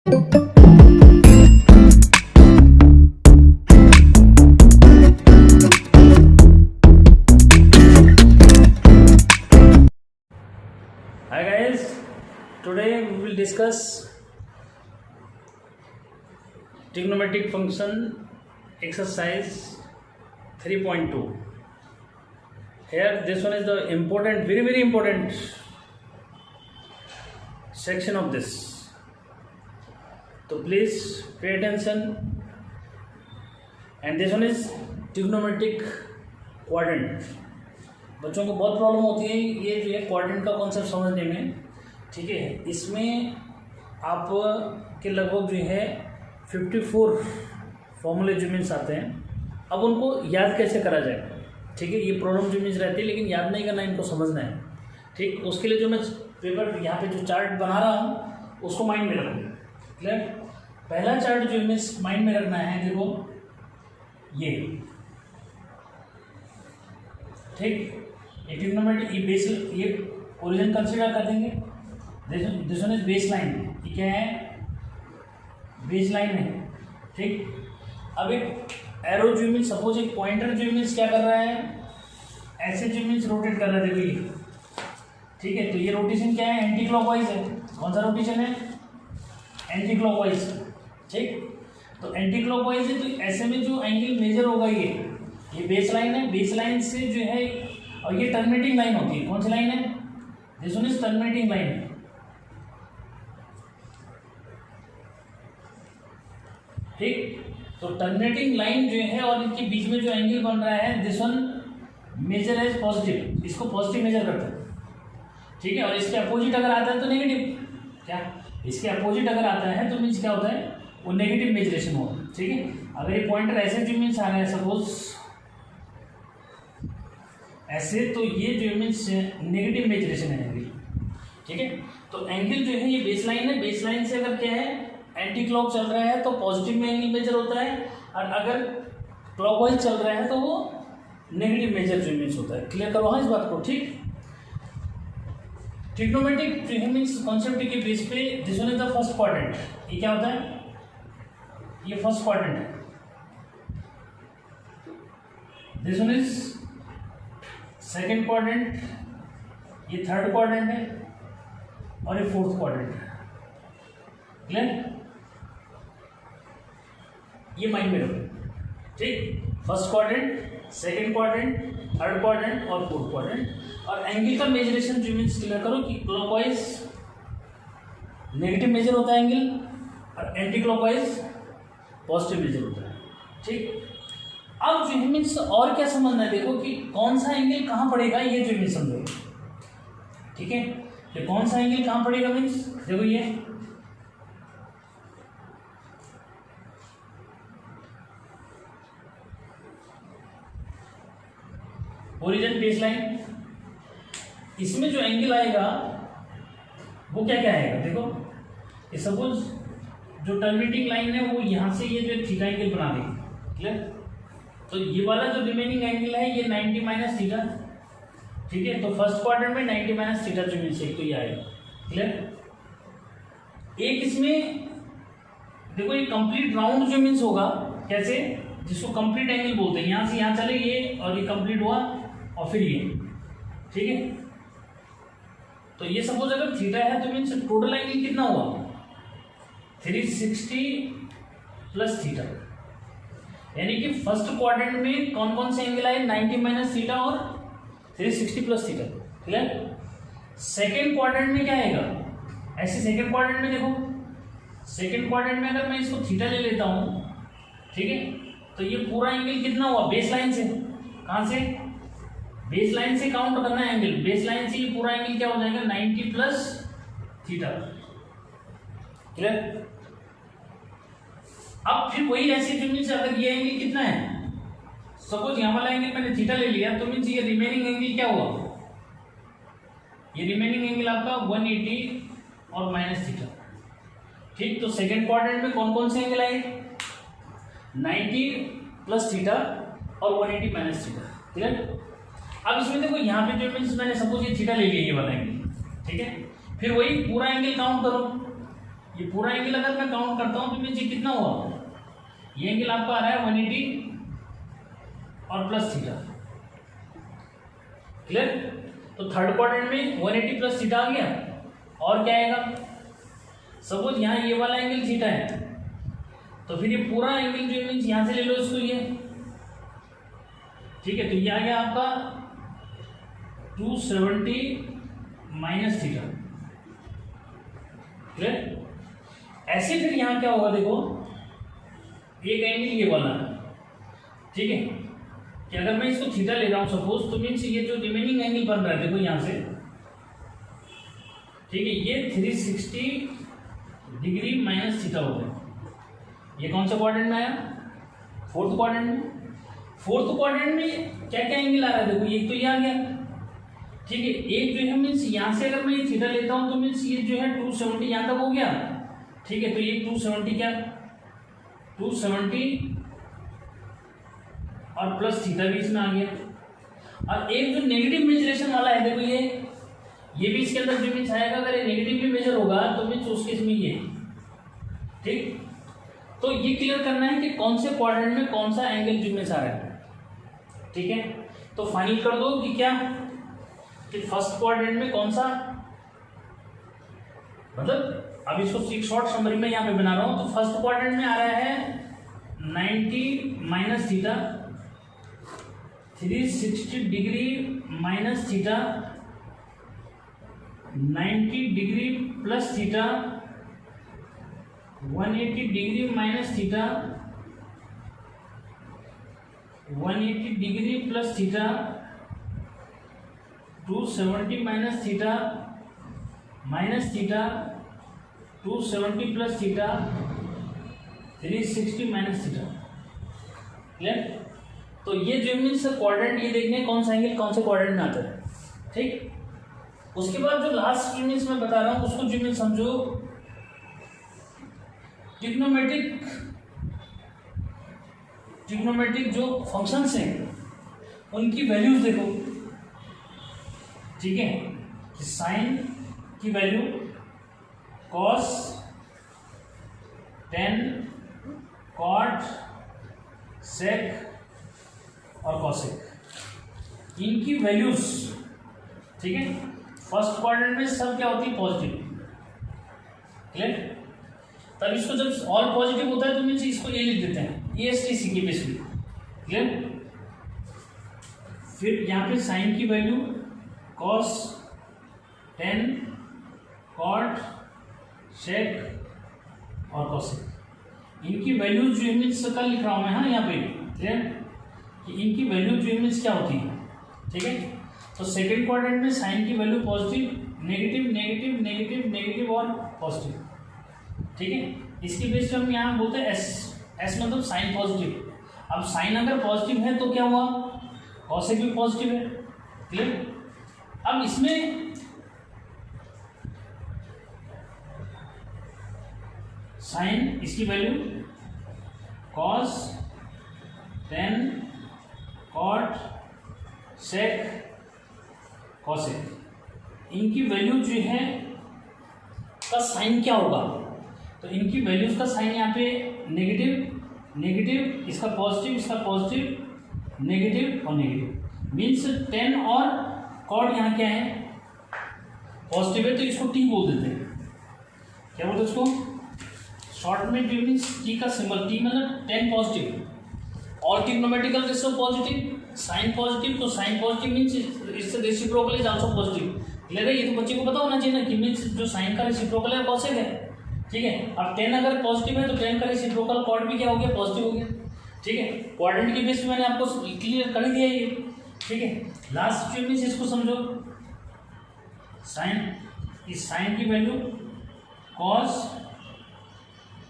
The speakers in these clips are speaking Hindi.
Hi guys, today we will discuss trigonometric function exercise 3.2. Here this one is the important, very important section of this. So please pay attention. And this one is trigonometric quadrant. बच्चों को बहुत प्रॉब्लम होती है ये जो है क्वाड्रेंट का कॉन्सेप्ट समझने में, ठीक है। इसमें आप के लगभग जो है 54 फॉर्मूले जो मीन्स आते हैं। अब उनको याद कैसे करा जाए, ठीक है। ये प्रॉब्लम जो मीन्स रहती है, लेकिन याद नहीं करना, इनको समझना है, ठीक। उसके लिए जो मैं पेपर यहाँ पे जो चार्ट बना रहा हूँ उसको माइंड में रखो, क्लियर। पहला चार्ट जो मीन्स माइंड में रखना है, देखो ये, ठीक। ये ट्रिग्नोमेट्री, ये बेस, ये ओरिजिन कंसीडर कर देंगे। This one is base line, ये क्या है, बेस लाइन है, ठीक। अब एक एरो जो मीन्स, सपोज एक पॉइंटर जो मीन्स क्या कर रहा है, ऐसे जो मीन्स रोटेट कर रहा है, देखो ये, ठीक है। तो ये रोटेशन क्या है, एंटी क्लॉकवाइज है। कौन सा रोटेशन है, एंटी क्लॉकवाइज, ठीक। तो एंटी क्लॉकवाइज है, तो ऐसे में जो एंगल मेजर होगा ये बेस लाइन है। बेस लाइन से जो है, और ये टर्मिनेटिंग लाइन होती है। कौन सी लाइन है, this one is terminating line, ठीक। तो टर्मिनेटिंग लाइन जो है और इनके बीच में जो एंगल बन रहा है, this one measure as positive, इसको पॉजिटिव मेजर करते हैं, ठीक है। और इसके अपोजिट अगर आता है तो नेगेटिव, क्या, इसके अपोजिट अगर आता है तो मीन्स क्या होता है, वो नेगेटिव मेजरेशन होगा, ठीक है। अगर ये पॉइंटर ऐसे जो मीन्स आ रहा है, सपोज ऐसे, तो ये जो मीन्स नेगेटिव मेजरेशन है एंगल, ठीक है। तो एंगल जो है ये बेस लाइन है। बेस लाइन से अगर क्या है, एंटी क्लॉक चल रहा है तो पॉजिटिव में एंगल मेजर होता है, और अगर क्लॉकवाइज चल रहा है तो वो नेगेटिव मेजर जो मीन्स होता है। क्लियर करो हाँ इस बात को, ठीक। ट्रिग्नोमेट्रिक जो मीन्स कॉन्सेप्ट के बेस पे, this one is the first quadrant. ये क्या होता है, ये फर्स्ट क्वाड्रेंट है। This one is second quadrant, ये थर्ड क्वाड्रेंट है, और ये फोर्थ क्वाड्रेंट है। क्लियर, ये माइंड में रखो, ठीक। First quadrant, second quadrant, third quadrant और फोर्थ क्वाड्रेंट। और एंगल का मेजरेशन जो मीन्स क्लियर करो कि क्लॉकवाइज नेगेटिव मेजर होता है एंगल, और एंटी क्लॉकवाइज पॉजिटिव मेजर होता है, ठीक। अब जो मीन्स और क्या समझना है, देखो कि कौन सा एंगल कहाँ पड़ेगा, ये जो मीन्स समझो, ठीक है। ये कौन सा एंगल कहाँ पड़ेगा मीन्स, देखो ये ओरिजिन बेस लाइन, इसमें जो एंगल आएगा वो क्या क्या आएगा, देखो सपोज जो टर्मिनेटिंग लाइन है वो यहाँ से ये जो थीटा एंगल बना देगी, क्लियर। तो ये वाला जो रिमेनिंग एंगल है ये 90 माइनस थीटा, ठीक है। तो फर्स्ट क्वाड्रेंट में 90 माइनस थीटा जो मीन्स एक तो ये आएगा, क्लियर। एक इसमें देखो ये कंप्लीट राउंड जो मीन्स होगा, कैसे, जिसको कंप्लीट एंगल बोलते हैं। यहाँ से यहाँ चले ये, और ये कंप्लीट हुआ, और फिर ये, ठीक है। तो ये सपोज अगर थीटा है तो मीन्स टोटल एंगल कितना हुआ, 360 प्लस थीटा। यानी कि फर्स्ट क्वाड्रेंट में कौन कौन से एंगल आए, 90 माइनस थीटा और 360 plus theta, clear. Second quadrant में क्या आएगा, ऐसे सेकेंड क्वाड्रेंट में देखो, सेकेंड क्वाड्रेंट में अगर मैं इसको थीटा ले लेता हूँ, ठीक है। तो ये पूरा एंगल कितना हुआ, बेस लाइन से, कहाँ से, बेस लाइन से काउंट करना है एंगल। बेस लाइन से ये पूरा एंगल क्या हो जाएगा, 90 प्लस थीटा, क्लियर। अब फिर वही ऐसे जो मीन्स अगर ये एंगल कितना है, सपोज यहाँ वाला एंगल मैंने थीटा ले लिया, तो मीन्स ये रिमेनिंग एंगल क्या हुआ, ये रिमेनिंग एंगल आपका 180 और माइनस थीटा, ठीक। तो सेकेंड क्वाड्रेंट में कौन कौन से एंगल आए, 90 प्लस थीटा और 180 माइनस थीटा, क्लियर। अब इसमें देखो यहाँ पे जो मीन्स मैंने सपोज ये थीटा ले लिया, ये वाला एंगल, ठीक है। फिर वही पूरा एंगल काउंट करो, ये पूरा एंगल अगर मैं काउंट करता हूँ तो मीन्स ये कितना हुआ, ये एंगल आपका आ रहा है 180 और प्लस थीटा। क्लियर? तो थर्ड क्वाड्रेंट में 180 प्लस थीटा आ गया। और क्या आएगा, सपोज यहाँ ये वाला एंगल थीटा है, तो फिर ये पूरा एंगल जो मीन्स यहाँ से ले लो इसको, ये ठीक है। तो ये आ गया आपका 270 माइनस थीटा। क्लियर? ऐसे फिर यहाँ क्या होगा, देखो एक एंगल ये वाला है, ठीक है, कि अगर मैं इसको थीटा ले रहा हूँ सपोज, तो मीन्स ये जो रिमेनिंग एंगल बन रहा है देखो यहाँ से, ठीक है, ये 360 डिग्री माइनस थीटा हो गया। ये कौन सा क्वाड्रेंट में आया, फोर्थ क्वाड्रेंट में। फोर्थ क्वाड्रेंट में क्या क्या एंगल आ रहा है देखो, ये तो ये आ गया, ठीक है। एक जो है मीन्स यहाँ से अगर मैं ये थीटा लेता हूँ तो मीन्स ये जो है 270 यहाँ तक हो गया, ठीक है। तो ये 270 क्या, 270 और प्लस थीटा भी इसमें आ गया। और एक जो नेगेटिव मेजरेशन वाला है देखो, ये भी इसके अंदर जो मीन्स आएगा, अगर ये नेगेटिव भी मेजर होगा तो मीन्स उसके इसमें ये, ठीक। तो ये क्लियर करना है कि कौन से क्वाड्रेंट में कौन सा एंगल जो मीन्स आ रहा है, ठीक है। तो फाइनल कर दो कि क्या, कि फर्स्ट क्वाड्रेंट में कौन सा, मतलब अब इसको एक शॉर्ट समरी में यहाँ पे बना रहा हूँ। तो फर्स्ट क्वाड्रेंट में आ रहा है 90 minus theta, 360 degree minus theta, 90 degree plus theta, 180 degree minus theta, 180 degree plus theta, 270 minus theta, minus theta, 270 plus theta, 360 minus theta. Clear? तो ये जो मीन्स क्वाड्रेंट, ये देखने कौन सा एंगल कौन से क्वाड्रेंट में आता है, ठीक। उसके बाद जो लास्ट मीन्स मैं बता रहा हूँ उसको जो मीन्स समझो ट्रिग्नोमेट्रिक जो फंक्शंस हैं उनकी वैल्यूज देखो, ठीक है। साइन की वैल्यू, कॉस, टेन, कॉट, सेक और कॉसेक, इनकी वैल्यूज, ठीक है। फर्स्ट क्वाड्रेंट में सब क्या होती है, पॉजिटिव। क्लियर? तब इसको जब ऑल पॉजिटिव होता है तो मीन्स इसको ये लिख देते हैं ESTC की बेस में। क्लियर? फिर यहाँ पे साइन की वैल्यू, कॉस, टेन, कॉट, सेक और कॉसेक, इनकी वैल्यूज जो मीन्स कल लिख रहा हूँ मैं, हाँ यहाँ पे। क्लियर? कि इनकी वैल्यू जो मीन्स क्या होती है, ठीक है। तो सेकेंड क्वाड्रेंट में साइन की value positive, negative, negative, negative, negative और पॉजिटिव, ठीक है। इसकी बेस पे हम यहाँ बोलते हैं एस मतलब साइन पॉजिटिव। अब साइन अगर पॉजिटिव है तो क्या हुआ, कॉसेक भी पॉजिटिव है। क्लियर? अब इसमें साइन, इसकी वैल्यू कॉस, टेन, कॉट, सेक, कॉसेक, इनकी वैल्यू जो है का साइन क्या होगा, तो इनकी वैल्यूज का साइन यहाँ पे नेगेटिव, नेगेटिव, इसका पॉजिटिव, इसका पॉजिटिव, नेगेटिव और नेगेटिव। मीन्स टेन और कॉड यहाँ क्या है, पॉजिटिव है, तो इसको टी बोल देते हैं। क्या बोलते हैं इसको, शॉर्ट में टी मीन्स टी का सिंबल, टी मतलब tan positive, all trigonometrical ratio positive, sine positive, तो साइन पॉजिटिव मीन्स इससे reciprocal is also positive. Clear है? ये तो बच्चे को पता होना चाहिए ना कि मीन्स जो साइन का रेसिप्रोकल है कॉसेक है, ठीक है। अब टेन अगर पॉजिटिव है तो टेन का रेसिप्रोकल कॉड भी क्या हो गया, पॉजिटिव हो गया, ठीक है। क्वाड्रेंट की बेस पे मैंने आपको क्लियर कर दिया ये, ठीक है। लास्ट जो मीन्स इसको समझो, साइन, इस साइन की वैल्यू कॉस,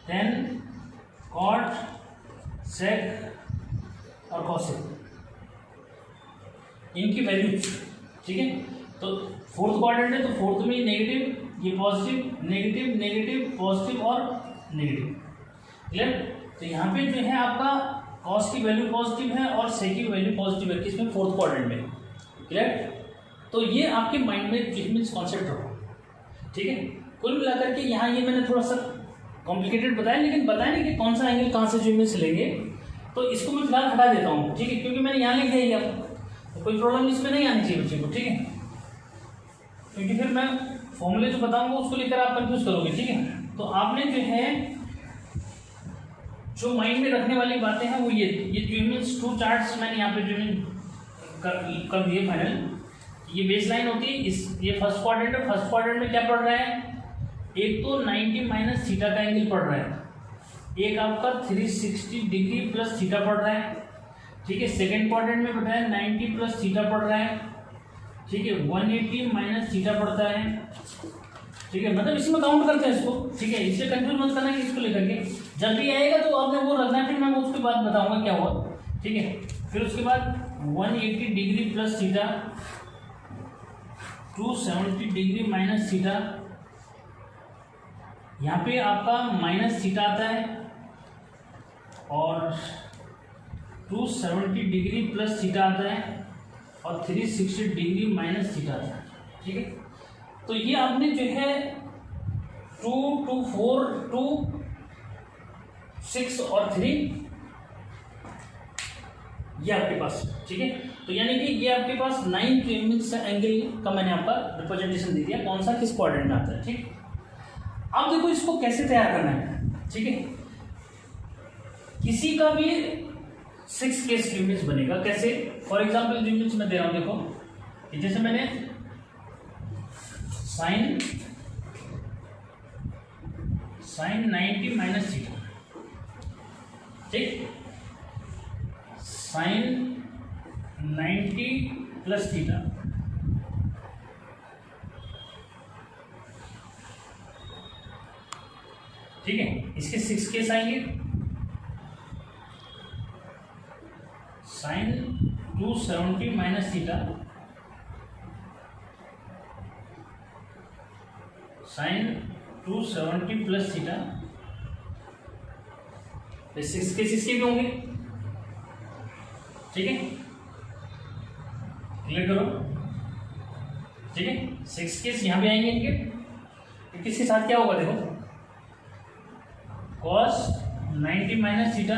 टेन, कॉट, सेक और कॉसेक, इनकी वैल्यू, ठीक है। तो फोर्थ क्वाड्रेंट है तो फोर्थ में नेगेटिव, ये पॉजिटिव, नेगेटिव, नेगेटिव, पॉजिटिव और नेगेटिव। क्लियर? तो यहाँ पे जो है आपका कॉस की वैल्यू पॉजिटिव है और सेक की वैल्यू पॉजिटिव है, किसमें, फोर्थ क्वाड्रेंट में। क्लियर? तो ये आपके माइंड में मीन्स कॉन्सेप्ट रखो, ठीक है। कुल मिलाकर के यहाँ ये मैंने थोड़ा सा कॉम्प्लिकेटेड बताया, लेकिन बताया नहीं कि कौन सा एंगल कहाँ से जो इमेज लेंगे। तो इसको मैं फिलहाल हटा देता हूँ, ठीक है, क्योंकि मैंने यहाँ लिख दिया है आपको, तो कोई प्रॉब्लम इसमें नहीं आनी चाहिए बच्चे को, ठीक है, क्योंकि फिर मैं फॉर्मूले जो बताऊंगा उसको लेकर आप कंफ्यूज करोगे, ठीक है। तो आपने जो है जो माइंड में रखने वाली बातें हैं वो ये जो मीन्स 2 चार्ट्स मैंने यहाँ पे जो कर दिए फाइनल। ये बेस लाइन होती है, ये फर्स्ट क्वाड्रेंट है। फर्स्ट क्वाड्रेंट में क्या पड़ रहा है, एक तो 90 माइनस थीटा का एंगल पड़ रहा है, एक आपका 360 डिग्री प्लस थीटा पड़ रहा है, ठीक है। सेकेंड क्वाड्रेंट में बताया 90 प्लस थीटा पड़ रहा है, ठीक है। 180 माइनस थीटा पड़ता है, ठीक है, मतलब इसमें काउंट करते हैं इसको, ठीक है। इससे कंफ्यूज मत करना कि इसको लेकर के जब भी आएगा तो आपने वो रखना है, फिर मैं उसके बाद बताऊंगा क्या हुआ, ठीक है। फिर उसके बाद 180 degree plus theta, 270 degree minus theta, यहाँ पे आपका माइनस थीटा आता है, और 270 डिग्री प्लस थीटा आता है, और 360 डिग्री माइनस थीटा आता है, ठीक है। तो ये आपने जो है 2, 2, 4, 2, 6 और 3 ये आपके पास, ठीक है। तो यानी कि ये आपके पास 9 एंगल का मैंने आपका रिप्रेजेंटेशन दे दिया, कौन सा किस क्वाड्रेंट में आता है, ठीक। अब देखो इसको कैसे तैयार करना है, ठीक है। किसी का भी 6 केस इमेज बनेगा, कैसे, फॉर एग्जाम्पल जो इमेज मैं दे रहा हूं, देखो जैसे मैंने साइन 90 माइनस थीटा, ठीक, साइन 90 प्लस थीटा, ठीक है। इसके 6 केस आएंगे, sine 270 minus theta, sine 270 plus theta, 6 case इसके भी होंगे, ठीक है, क्लियर करो, ठीक है। 6 केस यहाँ भी आएंगे इनके, तो किसके साथ क्या होगा, देखो cos 90 minus theta,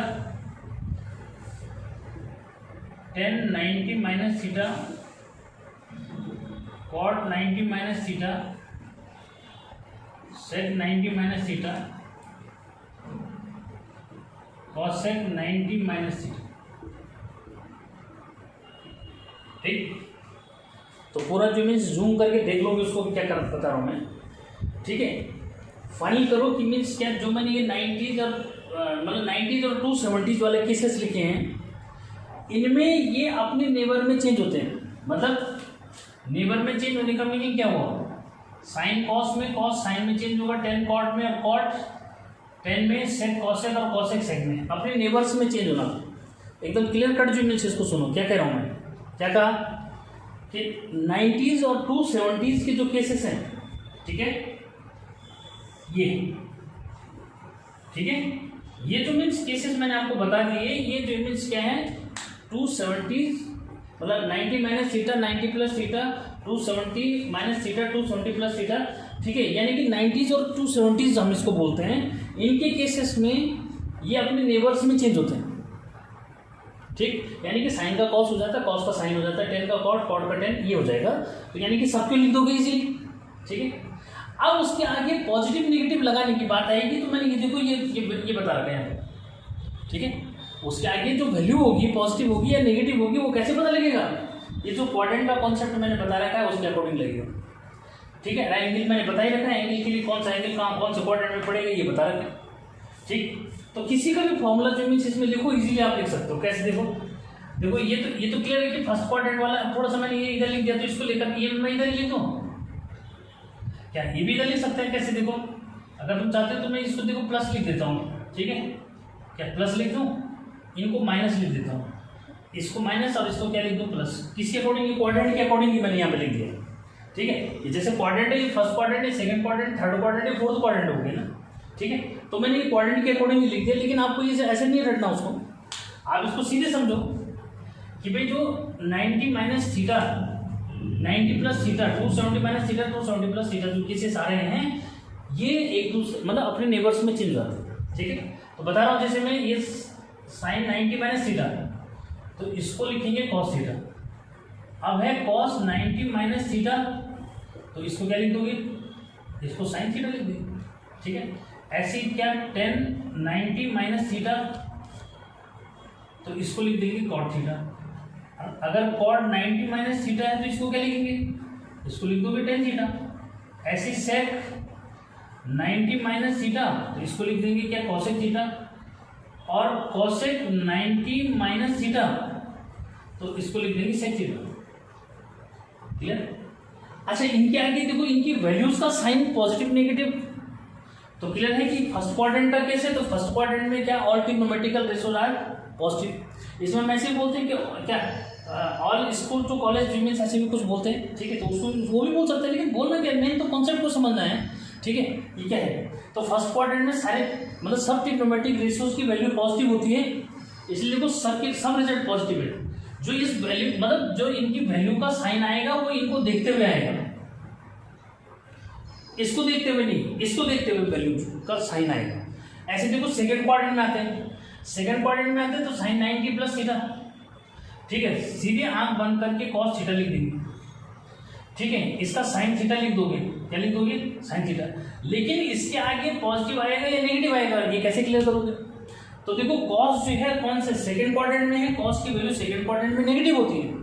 tan 90 minus theta, cot 90 minus theta, sec 90 minus theta, cosec 90 minus theta, ठीक। तो पूरा जो मीन्स जूम करके देख लोगे उसको क्या कर बता रहा हूँ मैं, ठीक है। फाइनल करो कि मीन्स क्या जो मैंने ये 90s और मतलब 90s और 270s वाले केसेस लिखे हैं, इनमें ये अपने नेबर में चेंज होते हैं। मतलब नेबर में चेंज होने का मीनिंग क्या हुआ, साइन कॉस में कॉस साइन में चेंज होगा, टेन कॉट में और कॉट टेन में, सेक कॉसेक और कॉसेक सेक में, अपने नेबर्स में चेंज होना। एकदम क्लियर कट जो मीन्स इसको सुनो क्या कह रहा हूँ मैं, क्या कहा कि 90s और 270s के जो केसेस हैं, ठीक है, ये ठीक है, ये जो मीन्स केसेस मैंने आपको बता दिए, ये जो मीन्स क्या है 270 मतलब 90 minus theta 90 plus theta 270 minus theta 270 plus theta, ठीक है। यानी कि 90s और 270s हम इसको बोलते हैं। इनके केसेस में ये अपने नेबर्स में चेंज होते हैं, ठीक। यानी कि साइन का कॉस हो जाता है, कॉस का साइन हो जाता है, टेन का कॉट, कॉट का टेन, ये हो जाएगा। तो यानी कि सबके लिख दोगे इजीली, ठीक है। अब उसके आगे पॉजिटिव नेगेटिव लगाने की बात आएगी, तो मैंने ये देखो ये बता रखा है यहाँ पे, ठीक है। उसके आगे जो वैल्यू होगी पॉजिटिव होगी या नेगेटिव होगी वो कैसे पता लगेगा, ये जो क्वाड्रेंट का कॉन्सेप्ट मैंने बता रखा है उसके अकॉर्डिंग लगेगा, ठीक है। एंगल मैंने बता ही रखा है, एंगल के लिए कौन सा एंगल कहाँ कौन से क्वाड्रेंट में पड़ेगा ये बता रखा है, ठीक। तो किसी का भी फॉर्मूला जो मीन्स इसमें लिखो इजीली आप लिख सकते हो। कैसे देखो, देखो ये तो क्लियर है कि फर्स्ट क्वाड्रेंट वाला, थोड़ा सा मैंने ये इधर लिख दिया तो इसको लेकर ये मैं इधर लिख दूँ, क्या ये भी इधर लिख सकते हैं। कैसे देखो, अगर तुम चाहते हो तो मैं इसको देखो प्लस लिख देता हूँ, ठीक है, क्या प्लस लिख दूँ, इनको माइनस लिख देता हूँ, इसको माइनस और इसको क्या लिख दूँ प्लस, किसके अकॉर्डिंग, क्वाड्रेंट के अकॉर्डिंग ही मैंने यहाँ पे लिख दिया, ठीक है। ये जैसे क्वाड्रेंट है, फर्स्ट क्वाड्रेंट है, सेकंड क्वाड्रेंट, थर्ड क्वाड्रेंट है, फोर्थ क्वाड्रेंट हो गया ना, ठीक है। तो मैंने ये क्वाड्रेंट के अकॉर्डिंग लिख दिया, लेकिन आपको ये ऐसे नहीं रटना उसको, आप इसको सीधे समझो कि भाई जो 90 minus theta 90 plus theta 270 minus theta 270 plus theta जो केसेस आ रहे हैं, ये एक दूसरे मतलब अपने नेबर्स में चेंज होते हैं, ठीक है। तो बता रहा हूँ जैसे मैं ये साइन 90 माइनस थीटा, तो इसको लिखेंगे कॉस थीटा। अब है कॉस 90 माइनस थीटा, तो इसको क्या लिख दोगे, इसको साइन थीटा लिख दोगे, ठीक है। ऐसे ही क्या टेन 90 माइनस थीटा, तो इसको लिख देंगे कॉट थीटा। अगर कॉट 90 माइनस थीटा है तो इसको क्या लिखेंगे, इसको लिख दोगे टेन थीटा। ऐसे सेक 90 माइनस थीटा, तो इसको लिख देंगे क्या कॉसेक थीटा। और कॉसेक 90 माइनस थीटा, तो इसको लिख देंगे सेक थीटा। क्लियर। अच्छा इनके आगे देखो, इनकी वैल्यूज का साइन पॉजिटिव नेगेटिव, तो क्लियर है कि फर्स्ट क्वाड्रेंट का केस है, तो फर्स्ट क्वाड्रेंट में क्या all trigonometrical ratios are positive. इसमें हम ऐसे बोलते हैं कि क्या all school to college means ऐसे भी कुछ बोलते हैं, ठीक है। तो उसको वो भी बोल सकते हैं, लेकिन बोलना क्या मेन तो कॉन्सेप्ट को समझना है, ठीक है। ये क्या है, तो फर्स्ट क्वाड्रेंट में सारे मतलब सब ट्रिग्नोमेट्रिक रेशियोज की वैल्यू पॉजिटिव होती है, इसलिए देखो सब रिजल्ट पॉजिटिव है। जो इस वैल्यू मतलब जो इनकी वैल्यू का साइन आएगा वो इनको देखते हुए आएगा, इसको देखते हुए नहीं, इसको देखते हुए वैल्यू का साइन आएगा। ऐसे देखो सेकंड क्वाड्रेंट में आते हैं, सेकंड क्वाड्रेंट में आते हैं तो साइन 90 प्लस थीटा, ठीक है। सीधे आंख बंद करके कॉस थीटा लिख देंगे, ठीक है। इसका साइन थीटा लिख दोगे, क्या लिख दोगे साइन थीटा। लेकिन इसके आगे पॉजिटिव आएगा या नेगेटिव आएगा, ये कैसे क्लियर करोगे। तो देखो कॉस जो है कौन से सेकंड क्वाड्रेंट में है, कॉस की वैल्यू सेकंड क्वाड्रेंट में नेगेटिव होती है,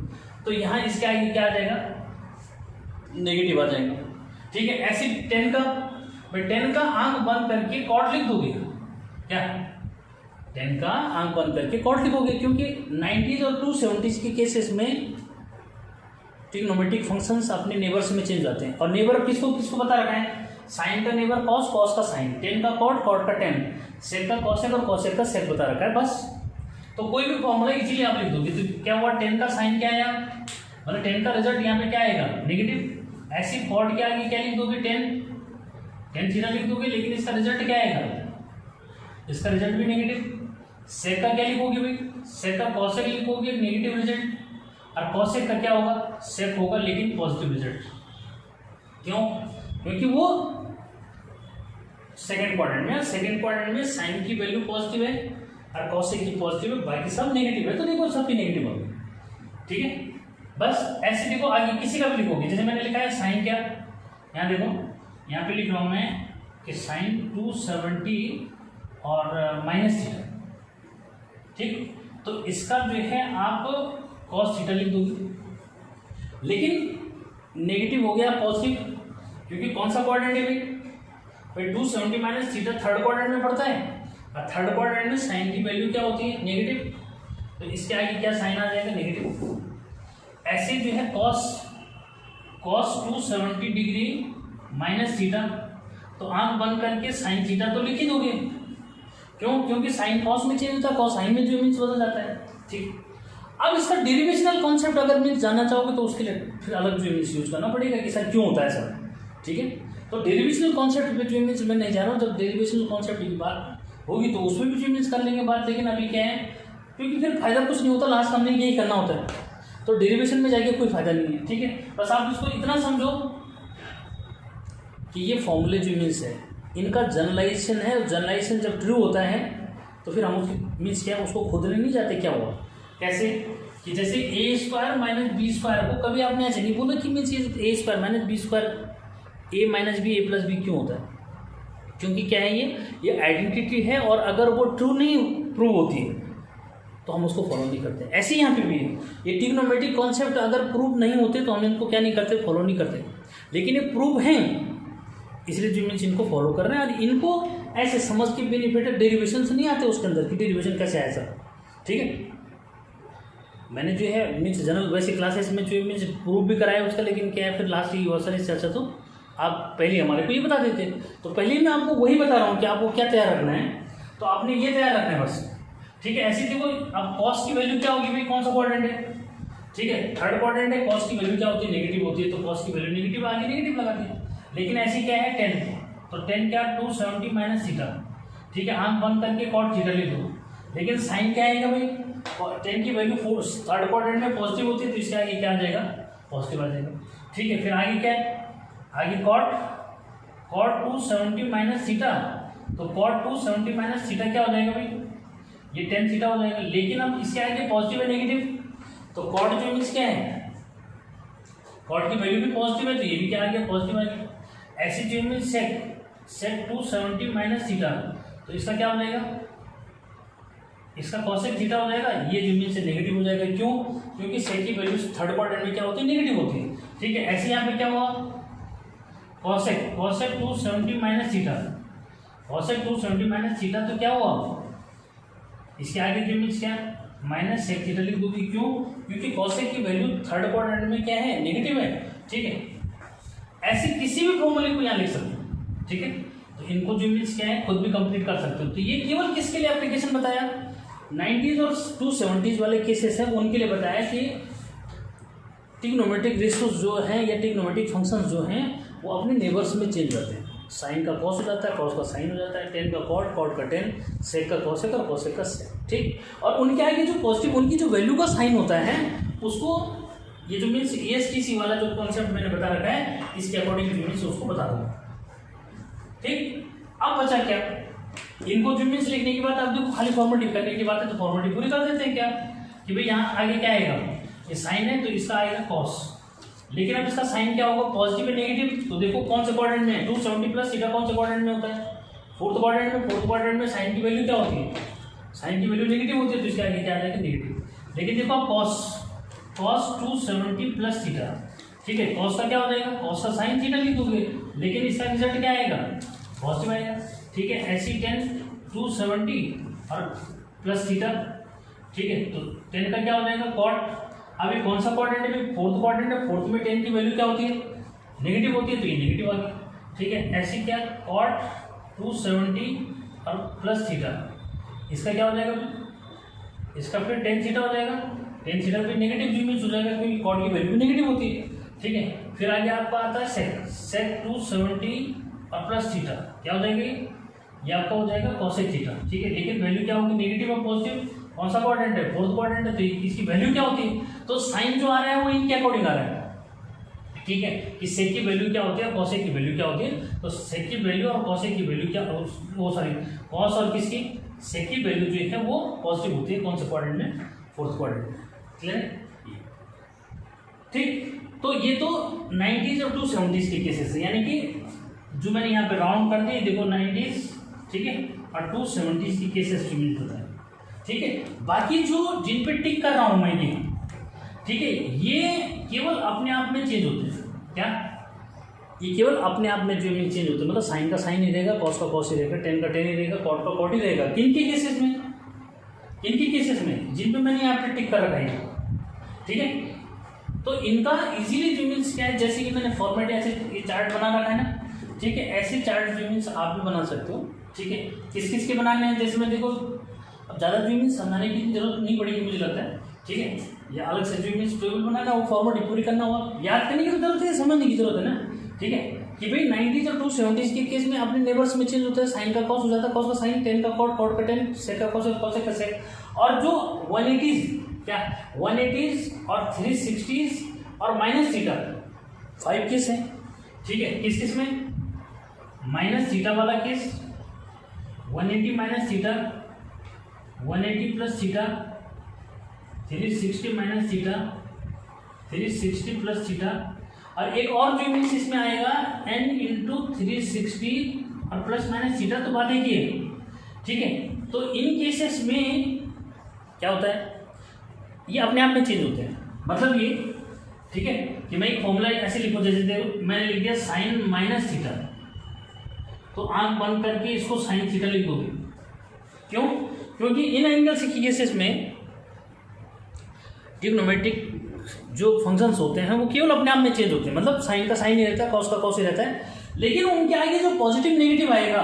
तो यहाँ इसके आगे क्या आ जाएगा, नेगेटिव आ जाएगा, ठीक है। ऐसे 10 का भाई 10 का आंख बंद करके कॉट लिख दोगे, क्या 10 का आंख बंद करके कॉट लिखोगे, क्योंकि 90s और 270s के केसेस में ट्रिग्नोमेट्रिक फंक्शंस अपने नेबर्स में चेंज होते हैं। और नेबर किसको किसको बता रखा है, साइन का नेबर कॉस, कॉस का साइन, 10 का कॉट, कॉट का 10, सेक का कॉसेक और कॉसेक का सेक बता रखा है बस। तो कोई भी फॉर्मूला इजीली आप लिख दोगे। तो क्या हुआ 10 का साइन क्या आया, मतलब 10 का रिजल्ट यहाँ पे क्या आएगा नेगेटिव। ऐसी कॉट के आगे क्या लिख दोगे 10 थीटा लिख दोगे, लेकिन इसका रिजल्ट क्या आएगा, इसका रिजल्ट भी नेगेटिव। सेक का क्या लिखोगे भाई, सेक का कॉसेक लिखोगे नेगेटिव रिजल्ट, और कॉसेक का क्या होगा सेक होगा लेकिन पॉजिटिव रिजल्ट। क्यों, क्योंकि वो सेकंड क्वाड्रेंट में, सेकंड क्वाड्रेंट में साइन की वैल्यू पॉजिटिव है और कॉसेक की पॉजिटिव है, बाकी सब नेगेटिव है। तो देखो सबकी नेगेटिव होगी, ठीक है। बस ऐसे देखो आगे किसी का भी लिखोगे, जैसे मैंने लिखा है साइन क्या, यहाँ देखो यहाँ पे लिख रहा हूँ मैं कि साइन 270 और माइनस थीटा, ठीक। तो इसका जो है आप कॉस थीटा लिख दोगे, लेकिन नेगेटिव हो गया पॉजिटिव, क्योंकि कौन सा क्वाड्रेंट है भाई 270 माइनस थीटा थर्ड क्वाड्रेंट में पड़ता है, और थर्ड क्वाड्रेंट में साइन की वैल्यू क्या होती है नेगेटिव, तो इसके आगे क्या साइन आ जाएगा नेगेटिव। ऐसे जो है कॉस 270 डिग्री माइनस थीटा, तो आंख बंद करके साइन थीटा तो लिख ही दोगे, क्यों, क्योंकि साइन कॉस में चेंज होता है, कॉस साइन में जो मीन्स बदल जाता है, ठीक। अब इसका डेरिवेशनल कॉन्सेप्ट अगर मीन्स जानना चाहोगे तो उसके लिए फिर अलग जो मीन्स यूज करना पड़ेगा कि सर क्यों होता है सर, ठीक है। तो डेरिवेशनल कॉन्सेप्ट पे जो मीन्स मैं नहीं जा रहा हूँ, जब डेरिवेशनल कॉन्सेप्ट की बात होगी तो उसमें भी जो मीन्स कर लेंगे बात, लेकिन अभी क्या है, क्योंकि फिर फायदा कुछ नहीं होता, लास्ट हमने यही करना होता है, तो डेरिवेशन में जाके कोई फायदा नहीं है, ठीक है। बस आप इसको इतना समझो कि ये फॉर्मूले जो मीन्स है इनका जनरलाइजेशन है, और जनरलाइजेशन जब ट्रू होता है तो फिर हम उसकी मीन्स क्या उसको खोदने नहीं जाते क्या हुआ, कैसे कि जैसे ए स्क्वायर माइनस बी स्क्वायर को कभी आपने ऐसे नहीं बोला कि मीन्स ये ए स्क्वायर माइनस बी स्क्वायर ए माइनस बी ए प्लस बी क्यों होता है, क्योंकि क्या है ये आइडेंटिटी है, और अगर वो ट्रू नहीं प्रूव होती है तो हम उसको फॉलो नहीं करते। ऐसे ही यहाँ पे भी है, ये ट्रिग्नोमेट्रिक कॉन्सेप्ट अगर प्रूव नहीं होते तो हम इनको क्या नहीं करते, फॉलो नहीं करते, लेकिन ये प्रूव हैं इसलिए जो मीन्स इनको फॉलो कर रहे हैं, और इनको ऐसे समझ के बेनिफिट डेरिवेशन से नहीं आते उसके अंदर कि डेरिवेशन कैसे आया सर, ठीक है। मैंने जो है मीन्स जनरल वैसे क्लासेस में जो मीन्स प्रूव भी कराया उसका, लेकिन क्या है फिर लास्ट की वर्षन इस चर्चा तो आप पहले हमारे को ये बता देते, तो पहले मैं आपको वही बता रहा हूँ कि आपको क्या तैयार रखना है, तो आपने ये तैयार रखना है बस, ठीक है। ऐसी देखो अब कॉस की वैल्यू क्या होगी भाई, कौन सा क्वाड्रेंट है, ठीक है थर्ड क्वाड्रेंट है, कॉस की वैल्यू क्या होती है नेगेटिव होती है, तो कॉस की वैल्यू नेगेटिव आगे नेगेटिव लगाते हैं। लेकिन ऐसी क्या है 10, तो 10 क्या 270 माइनस थीटा, ठीक है, आंख बंद करके कॉट थीटा लिख दो, लेकिन साइन क्या आएगा भाई 10 की वैल्यू थर्ड क्वाड्रेंट में पॉजिटिव होती है, तो इसके आगे क्या आ जाएगा पॉजिटिव आ जाएगा, ठीक है। फिर आगे क्या है, आगे कॉट 270 माइनस थीटा, तो कॉट 270 माइनस थीटा क्या हो जाएगा भाई, ये टेन थीटा हो जाएगा। लेकिन अब इसके आगे पॉजिटिव है नेगेटिव, तो कॉट जो मीन्स क्या है, कॉट की वैल्यू भी पॉजिटिव है, तो ये भी क्या आ गया, पॉजिटिव आ गया। ऐसी जो मीन्स सेक 270 माइनस थीटा, तो इसका क्या हो जाएगा, इसका कॉसेक थीटा हो जाएगा, ये जो मीन्स नेगेटिव हो जाएगा। क्यों, क्योंकि सेक की वैल्यू थर्ड क्वाड्रेंट में क्या होती है, नेगेटिव होती है। ठीक है, ऐसे यहाँ पे क्या हुआ, cosec 270 minus theta, cosec 270 minus theta, तो क्या हुआ, इसके आगे जो मीन्स क्या माइनस सेक थीटा लिख दूंगी। क्यों, क्योंकि कॉसेक की वैल्यू थर्ड क्वाड्रेंट में क्या है, नेगेटिव है। ठीक है, ऐसे किसी भी फॉर्मूले को यहाँ लिख सकते हो। ठीक है, तो इनको जो मीन्स क्या है खुद भी कंप्लीट कर सकते हो। तो ये केवल किसके लिए एप्लीकेशन बताया, 90s और 270s वाले केसेस हैं उनके लिए बताया कि ट्रिग्नोमेट्रिक रेशियोज जो हैं या ट्रिग्नोमेट्रिक फंक्शंस जो हैं वो अपने नेबर्स में चेंज होते हैं। साइन का कॉस हो जाता है, कॉस का साइन हो जाता है, टेन का कॉट, कॉट का टेन, सेक का कॉसेक और कॉसेक का सेक। ठीक, और उनके आगे जो पॉजिटिव उनकी जो वैल्यू का साइन होता है उसको, ये जो मीन्स ESTC वाला जो कॉन्सेप्ट मैंने बता रखा है, इसके अकॉर्डिंग जो मीन्स उसको बता दूंगा। ठीक, अब बचा क्या, इनको जो मीन्स लिखने के बाद आप देखो खाली फॉर्मेटिव करने की बात है, तो फॉर्मेटिव पूरी कर देते हैं क्या, कि भाई यहाँ आगे क्या आएगा, ये साइन है तो इसका आएगा कॉस। लेकिन अब इसका साइन क्या होगा, पॉजिटिव है नेगेटिव, तो देखो कौन से क्वाड्रेंट में है, 270 प्लस थीटा कौन से क्वाड्रेंट में होता है, फोर्थ क्वाड्रेंट में। फोर्थ क्वाड्रेंट में साइन की वैल्यू क्या होती है, साइन की वैल्यू नेगेटिव होती है, तो इसके आगे क्या आ जाएगा, नेगेटिव। लेकिन देखो कॉस 270 प्लस थीटा, ठीक है, कॉस का क्या हो जाएगा, कॉस का साइन थीटा लिख दोगे, लेकिन इसका रिजल्ट क्या आएगा, पॉजिटिव आएगा। ठीक है, ऐसी 10 270 और प्लस थीटा। ठीक है, तो 10 का क्या हो जाएगा, कॉट। अभी कौन सा क्वाड्रेंट है, फोर्थ क्वाड्रेंट है, फोर्थ में 10 की वैल्यू क्या होती है, नेगेटिव होती है, तो ये नेगेटिव आ गया। ठीक है, ऐसी क्या, कॉट 270 और प्लस थीटा, इसका क्या हो जाएगा, इसका फिर 10 थीटा हो जाएगा, 10 थीटा फिर नेगेटिव जी मीन्स हो जाएगा क्योंकि कॉट की वैल्यू नेगेटिव होती है। ठीक है, फिर आगे आपका आता है सेक 270 और प्लस थीटा, क्या हो जाएगी, ये आपका हो जाएगा कॉसेक थीटा। ठीक है, लेकिन वैल्यू क्या होगी, नेगेटिव और पॉजिटिव, कौन सा क्वाड्रेंट है, फोर्थ क्वाड्रेंट है, तो इसकी वैल्यू क्या होती है, तो साइन जो आ रहा है वो इनके अकॉर्डिंग आ रहा है। ठीक है, कि सेक की वैल्यू क्या होती है, कॉसेक की वैल्यू क्या होती है, तो सेक की वैल्यू और कॉसेक की वैल्यू क्या, वो सॉरी कॉस और किसकी, सेक की वैल्यू जो है वो पॉजिटिव होती है, कौन से क्वाड्रेंट में, फोर्थ क्वाड्रेंट में। क्लियर। ठीक, तो ये तो 90s और 270s के केसेस है, यानी कि जो मैंने यहाँ पे राउंड कर दिए, देखो 90s, ठीक है, और 270s की केसेस जो मिल होता है। ठीक है, बाकी जो जिन पे टिक कर रहा हूँ मैं ये, ठीक है, ये केवल अपने आप में चेंज होते हैं। क्या, ये केवल अपने आप में जो में चेंज होते हैं, मतलब साइन का साइन ही रहेगा, कॉस का कॉस ही रहेगा, टेन का टेन ही रहेगा, कॉट का कॉट ही रहेगा। किन के केसेस में, इनके केसेस में जिन पे मैंने यहाँ पे टिक कर रखा है। ठीक है, तो इनका इजीली जो मीन्स क्या है, जैसे कि मैंने फॉर्मेट ऐसे ये चार्ट बना रखा है ना, ठीक है, ऐसे चार्ट जो मीन्स आप भी बना सकते हो। ठीक है, किस किस के बनाने हैं, जैसे मैं देखो अब ज़्यादा जो मीन्स समझाने की जरूरत नहीं पड़ेगी मुझे लगता है। ठीक है, या अलग से जो मीन्स टेबल बनाना, वो फॉर्मेट पूरी करना होगा, याद करने की तो जरूरत है, समझने की जरूरत है ना। ठीक है, कि भाई 90s और 270s के केस में अपने नेबर्स में चेंज होता है, साइन का कॉस हो जाता है, कॉस का साइन, टेन का कॉट, कॉट का टेन, सेक का कॉस, कॉसेक का सेक। और जो 180s क्या, 180s और 360s और माइनस थीटा, 5 केस हैं। ठीक है, किस किस में, माइनस थीटा वाला case, 180 minus theta, 180 plus theta, 360 minus theta, 360 plus theta, और एक और जो मीन्स इसमें आएगा n इंटू 360 और प्लस माइनस थीटा, तो बात एक ही है। ठीक है, तो इन केसेस में क्या होता है, ये अपने आप में चेंज होते हैं, मतलब ये, ठीक है, कि मैं एक फॉर्मूला ऐसे लिखूँ, जैसे देखो मैंने लिख दिया साइन माइनस थीटा, तो आंख बंद करके इसको साइन थीटा लिख दोगे। क्यों, क्योंकि इन एंगल्स के केसेस में ट्रिग्नोमेट्रिक जो फंक्शंस होते हैं वो केवल अपने आप में चेंज होते हैं, मतलब साइन का साइन ही रहता है, कॉस का कॉस ही रहता है, लेकिन उनके आगे जो पॉजिटिव नेगेटिव आएगा,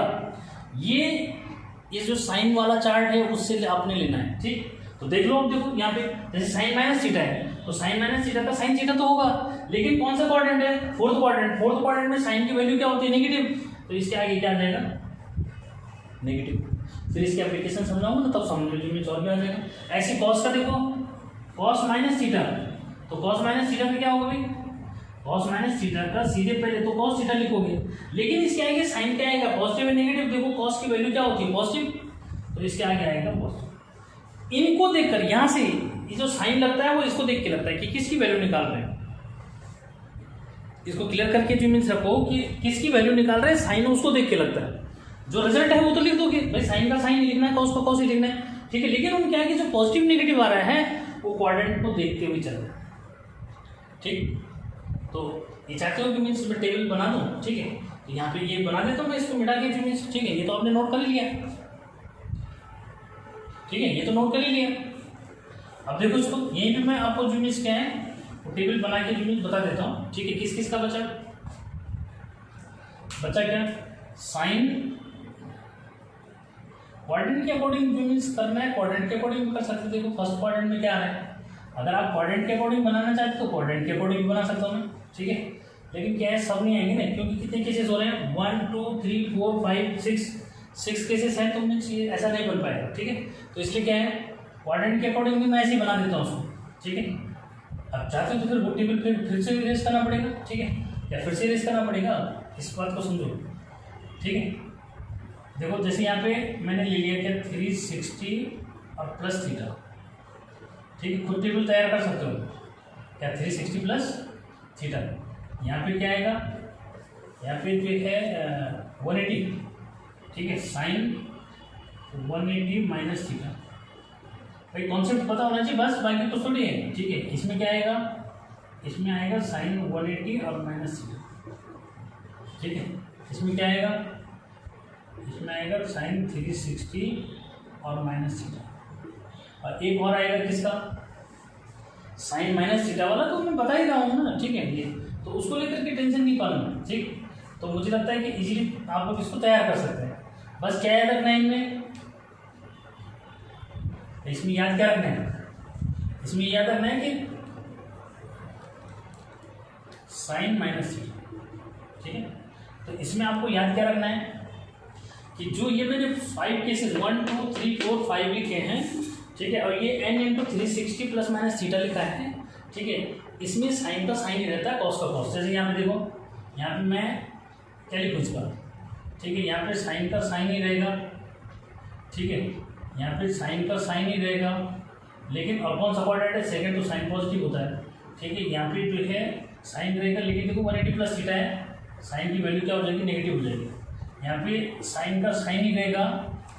ये जो साइन वाला चार्ट है उससे आपने लेना है। ठीक, तो देख लो, अब देखो यहाँ पे जैसे साइन माइनस थीटा है, तो साइन माइनस थीटा का साइन थीटा तो होगा, लेकिन कौन सा क्वाड्रेंट है, फोर्थ क्वाड्रेंट। फोर्थ क्वाड्रेंट में साइन की वैल्यू क्या होती है, नेगेटिव, तो इसके आगे क्या आ जाएगा, नेगेटिव। फिर इसकी एप्लीकेशन समझाऊंगा ना, तब समझ लीजिए और भी आ जाएगा। ऐसे कॉस का देखो, कॉस माइनस थीटा, तो कॉस माइनस थीटा में क्या होगा भाई, कॉस माइनस थीटा का सीधे पहले तो कॉस थीटा लिखोगे, लेकिन इसके आगे साइन क्या आएगा, पॉजिटिव या नेगेटिव। देखो कॉस की वैल्यू क्या होती है, पॉजिटिव, तो इसके आगे आएगा पॉजिटिव। इनको देखकर यहाँ से ये जो साइन लगता है वो इसको देख के लगता है कि किसकी वैल्यू निकाल रहे हैं। इसको क्लियर करके जो मीन्स रखो कि किसकी वैल्यू निकाल रहे हैं, साइन उसको देख के लगता है। जो रिजल्ट है वो तो लिख दोगे भाई, साइन का साइन लिखना है, कॉस का कॉस ही लिखना है, ठीक है। लेकिन हम क्या है कि जो पॉजिटिव नेगेटिव आ रहा है वो क्वाड्रेंट को देखते हुए चल रहा है, ठीक। तो ये चाहते हो कि मीन्स मैं टेबल बना दूँ, ठीक है। तो यहाँ पे ये बना देता हूँ मैं, इसको मिटा के जो मीन्स, ठीक है। ये तो आपने नोट कर लिया, ठीक है, ये तो नोट कर ही लिया। अब देखो इसको यहीं पे मैं आपको जो मीन्स क्या है वो टेबल बना के जो मीन्स बता देता हूँ, ठीक है। किस किस का बचा क्या, साइन क्वाड्रेंट के अकॉर्डिंग जो मीन्स करना है, क्वाड्रेंट के अकॉर्डिंग भी कर सकते। देखो फर्स्ट क्वाड्रेंट में क्या आ रहा है, अगर आप क्वाड्रेंट के अकॉर्डिंग बनाना चाहते तो क्वाड्रेंट के अकॉर्डिंग भी बना सकता हूँ मैं, ठीक है। लेकिन क्या है, सब नहीं आएंगे ना, क्योंकि कितने केसेस हो रहे हैं, 1 2 3 4 5 6 केसेस हैं, तो मीन्स ये ऐसा नहीं बन पाएगा, ठीक है। तो इसलिए क्या है, क्वाड्रेंट के अकॉर्डिंग भी मैं ऐसे ही बना देता हूँ उसको, ठीक है। अब चाहते हो तो फिर वो टेबल फिर से इरेज करना पड़ेगा, ठीक है, या फिर से इरेज करना पड़ेगा, इस बात को समझो, ठीक है। देखो जैसे यहाँ पे मैंने ले लिया क्या 360 और प्लस थीटा, ठीक है। खुद टेबल तैयार कर सकते हो क्या, 360 प्लस थीटा। यहाँ पे क्या आएगा, यहाँ पे जो है 180, ठीक है, साइन 180 माइनस थीटा। भाई कॉन्सेप्ट पता होना चाहिए बस, बाकी तो थोड़ी है, ठीक है। इसमें क्या आएगा, इसमें आएगा साइन 180 और माइनस थीटा, ठीक है। इसमें क्या आएगा, इसमें आएगा साइन 360 और माइनस थीटा। और एक और आएगा किसका, साइन माइनस थीटा वाला, तो मैं बता ही रहा हूँ ना, ठीक है। ये तो उसको लेकर के टेंशन नहीं पालना, ठीक। तो मुझे लगता है कि इजीली आप लोग इसको तैयार कर सकते हैं। बस क्या याद रखना है इनमें, इसमें याद क्या रखना है, इसमें याद रखना है कि साइन माइनस थीटा, ठीक है। तो इसमें आपको याद क्या रखना है कि जो ये मैंने 5 केसेस 1 2 3 4 5 लिखे हैं, ठीक है, और ये n into 360 plus minus theta लिखा है, ठीक है। इसमें साइन का साइन ही रहता है, कॉस का कॉस। जैसे यहाँ पे देखो, यहाँ पे मैं क्या लिखूँ इसका, ठीक है, यहाँ पे साइन का साइन ही रहेगा, ठीक है, यहाँ पे साइन का साइन ही रहेगा, लेकिन अपॉन सपोर्टेड है सेकंड तो साइन पॉजिटिव होता है, ठीक है। यहाँ पे जो है साइन रहेगा, लेकिन देखो 180 प्लस थीटा है, साइन की वैल्यू क्या हो जाएगी, नेगेटिव हो जाएगी। यहाँ पे साइन का साइन ही रहेगा,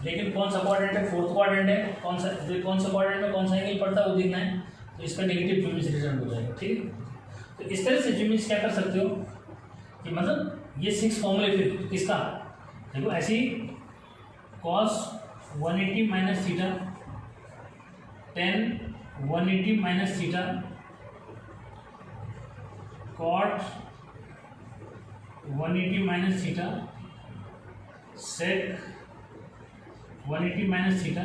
लेकिन कौन सा क्वाड्रेंट है, फोर्थ क्वाड्रेंट है, कौन सा क्वाड्रेंट में कौन सा एंगल पड़ता है वो देखना है, तो इसका नेगेटिव जो मीन्स रिजल्ट हो जाएगा, ठीक है। तो इस तरह से जो मीन्स क्या कर सकते हो कि मतलब ये 6 फॉर्मूले फिर किसका, देखो ऐसे ही cos 180 minus theta, tan 180 minus theta, cot 180 minus theta, sec 180 minus theta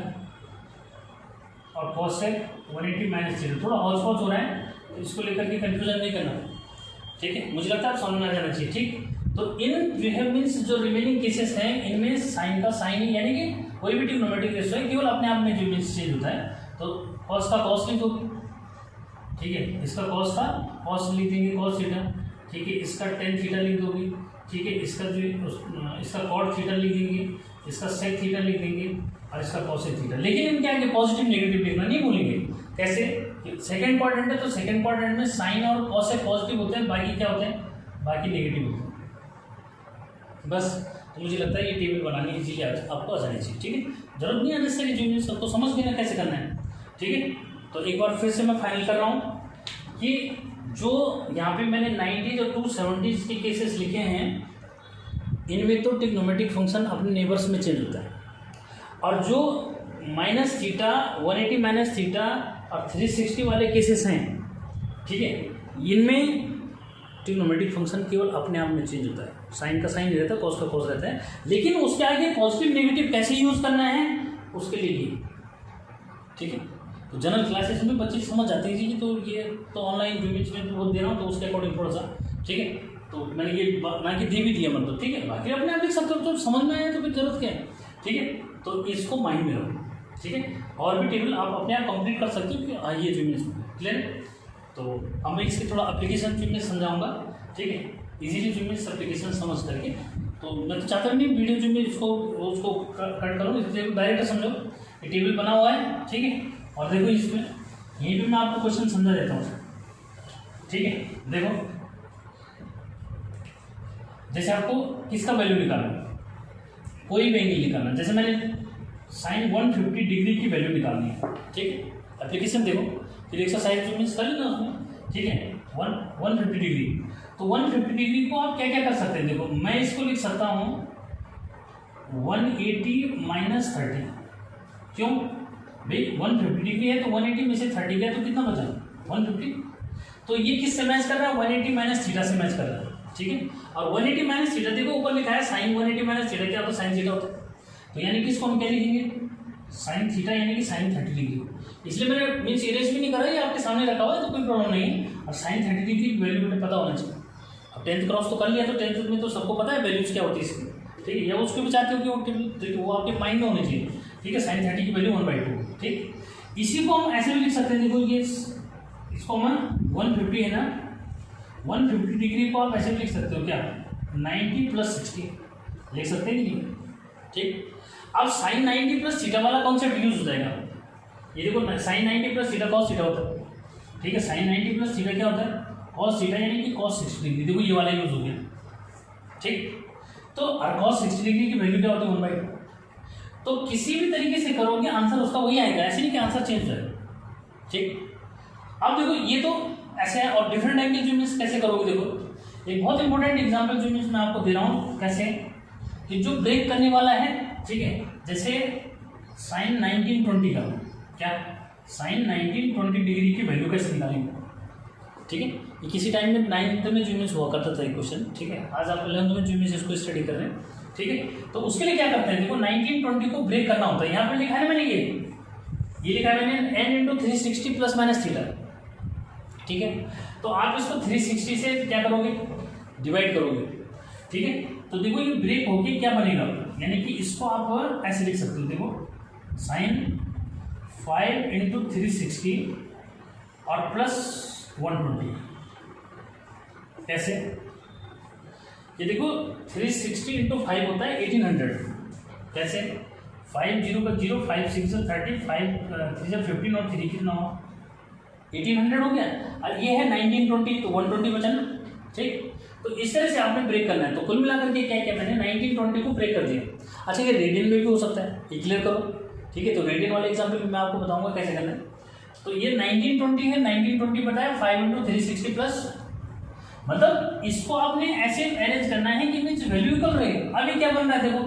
और कॉसेक 180 माइनस थीटा। थोड़ा हॉच पॉच हो रहा है, तो इसको लेकर के कंफ्यूजन नहीं करना, ठीक है। मुझे लगता है आप समझ में आ जाना चाहिए, ठीक। तो इन जो है मीन्स जो रिमेनिंग केसेस हैं, इनमें साइन का साइन ही, यानी कि कोई भी ट्रिग्नोमेट्रिक रेशियो है, केवल अपने आप में जो मीन्स चेंज होता है। तो कॉस का कॉस लिख दोगे, ठीक है, इसका कॉस का कॉस लिख देंगे, कॉस थीटा, ठीक है, इसका टेन थीटा लिख दोगे, ठीक है, इसका जो इसका कॉट थीटा लिख देंगे, इसका सेक थीटा लिख देंगे और इसका कॉसेक थीटा। लेकिन इनके आगे पॉजिटिव नेगेटिव लिखना नहीं भूलेंगे। कैसे, सेकंड क्वाड्रेंट है तो सेकंड क्वाड्रेंट में साइन और कॉसेक पॉजिटिव होते हैं, बाकी क्या होते हैं, बाकी नेगेटिव होते हैं, बस। तो मुझे लगता है ये टेबल बनाने की चीज़ें आपको आ जानी चाहिए, ठीक है। जरूरत नहीं है नेसेसरी जो सबको समझ लेना कैसे करना है, ठीक है। तो एक बार फिर से मैं फाइनल कर रहा हूँ कि जो यहाँ पे मैंने 90s और 270s के केसेस लिखे हैं, इनमें तो ट्रिग्नोमेट्रिक फंक्शन अपने नेबर्स में चेंज होता है, और जो माइनस थीटा 180 माइनस थीटा और 360 वाले केसेस हैं, ठीक है, इनमें ट्रिग्नोमेट्रिक फंक्शन केवल अपने आप में चेंज होता है, साइन का साइन रहता है, कॉस का कॉस रहता है, लेकिन उसके आगे पॉजिटिव नेगेटिव कैसे यूज करना है उसके लिए ये, ठीक है। तो जनरल क्लासेस में बच्चे समझ जाते हैं जी, तो ये तो ऑनलाइन जो मैं वो दे रहा हूँ तो उसके अकॉर्डिंग थोड़ा सा, ठीक है। तो मैंने ये ना कि दे भी दिया मतलब, ठीक है, बाकी अपने आप लिख सकते हो, तो समझ में आया तो फिर जरूरत क्या है, ठीक है। तो इसको माइंड में रखो, ठीक है। और भी टेबल आप अपने आप कंप्लीट कर सकते हो कि आइए जो मैं क्लियर। तो अब मैं इसकी थोड़ा एप्लीकेशन जो मैं समझाऊंगा। ठीक है, इजीली जो मीन्स एप्लीकेशन समझ करके। तो मैं तो चाहता नहीं वीडियो जो मैं उसको कट करूँ, इसलिए डायरेक्ट समझो। ये टेबल बना हुआ है, ठीक है, और देखो इसमें यहीं पे मैं आपको क्वेश्चन समझा देता हूँ, ठीक है। देखो जैसे आपको किसका वैल्यू निकालना, कोई भी एंगल निकालना, जैसे मैंने साइन 150 डिग्री की वैल्यू निकालनी है, ठीक है। एप्लीकेशन देखो, फिर एक्सरसाइज जो मीन्स कर लेना उसमें, ठीक है। 150 डिग्री, तो 150 डिग्री को आप क्या क्या कर सकते हैं, देखो मैं इसको लिख सकता हूँ 180 माइनस 30। क्यों भाई, 150 डिग्री है तो 180 में से 30 गया तो कितना बचा 150। तो ये किससे मैच कर रहा है, 180 माइनस थीटा से मैच कर रहा है, ठीक है। और 180 माइनस थीटा देखो ऊपर लिखा है साइन 180 माइनस थीटा, क्या होता है साइन थीटा होता है। तो यानी कि इसको हम क्या लिखेंगे, साइन थीटा यानी कि साइन 30 डिग्री। इसलिए मैंने मीन्स इरेज भी नहीं करा, ये आपके सामने रखा हुआ है तो कोई प्रॉब्लम नहीं है। और साइन 30 डिग्री की वैल्यू मुझे पता होना चाहिए। अब 10th क्रॉस तो कर लिया, तो 10th में तो सबको पता है वैल्यूज क्या होती है इसकी, ठीक है। या उसको भी चाहते हो कि वो आपके माइंड में होनी चाहिए, ठीक है। साइन 30 की वैल्यू 1/2, ठीक। इसी को हम ऐसे भी लिख सकते हैं, देखो ये इसको हम 150 है ना, 150 डिग्री को आप ऐसे भी लिख सकते हो क्या, 90 + 60 लिख सकते हैं कि नहीं, ठीक। अब साइन 90 + थीटा वाला कॉन्सेप्ट यूज हो जाएगा। ये देखो साइन 90 + थीटा कॉस थीटा होता है, ठीक है। साइन 90 + थीटा क्या होता है, कॉस थीटा यानी कि कॉस 60 डिग्री। देखो ये वाला यूज हो गया, ठीक। तो कॉस 60 डिग्री की वैल्यू क्या होती है 1/2। तो किसी भी तरीके से करोगे आंसर उसका वही आएगा, ऐसे नहीं कि आंसर चेंज हो जाएगा, ठीक। अब देखो ये तो ऐसे है, और डिफरेंट एंगल जो मीन्स कैसे करोगे, देखो एक बहुत इंपॉर्टेंट एग्जांपल जो मीन्स मैं आपको दे रहा हूँ, कैसे कि जो ब्रेक करने वाला है, ठीक है। जैसे साइन 1920 का, क्या साइन 1920 डिग्री की वैल्यू कैसे निकालेंगे, ठीक है। ये किसी टाइम में 9th में जो मीन्स हुआ करता था ये क्वेश्चन, ठीक है। आज आप 11th में जो मीन्स इसको स्टडी कर रहे हैं, ठीक है। तो उसके लिए क्या करते हैं, देखो 1920 को ब्रेक करना होता है। यहाँ पे लिखा है ना मैंने, ये लिखा है मैंने n × 360 ± थीटा, ठीक है। तो आप इसको 360 से क्या करोगे, डिवाइड करोगे, ठीक है। तो देखो ये ब्रेक होके क्या बनेगा, यानी कि इसको आप ऐसे लिख सकते हो, देखो साइन 5 × 360 और +120, कैसे, ये देखो 360 × 5 होता है 1800, कैसे 5 0 का 0, 5 6 30, 5 3 15 और 3 कितना हो 1800 हो गया। और ये है 1920, तो 120 बचा ना, ठीक। तो इस तरह से आपने ब्रेक करना है। तो कुल मिलाकर के क्या क्या मैंने 1920 को ब्रेक कर दिया। अच्छा ये रेडियन में भी हो सकता है, ये क्लियर करो, ठीक है। तो रेडियन वाले एग्जाम्पल में मैं आपको बताऊंगा कैसे करना है। तो ये 1920 है, 1920 बताया 5 × 360 प्लस, मतलब इसको आपने ऐसे अरेंज करना है कि मीन्स वैल्यू इक्वल रहे। अब ये क्या बन रहा है, देखो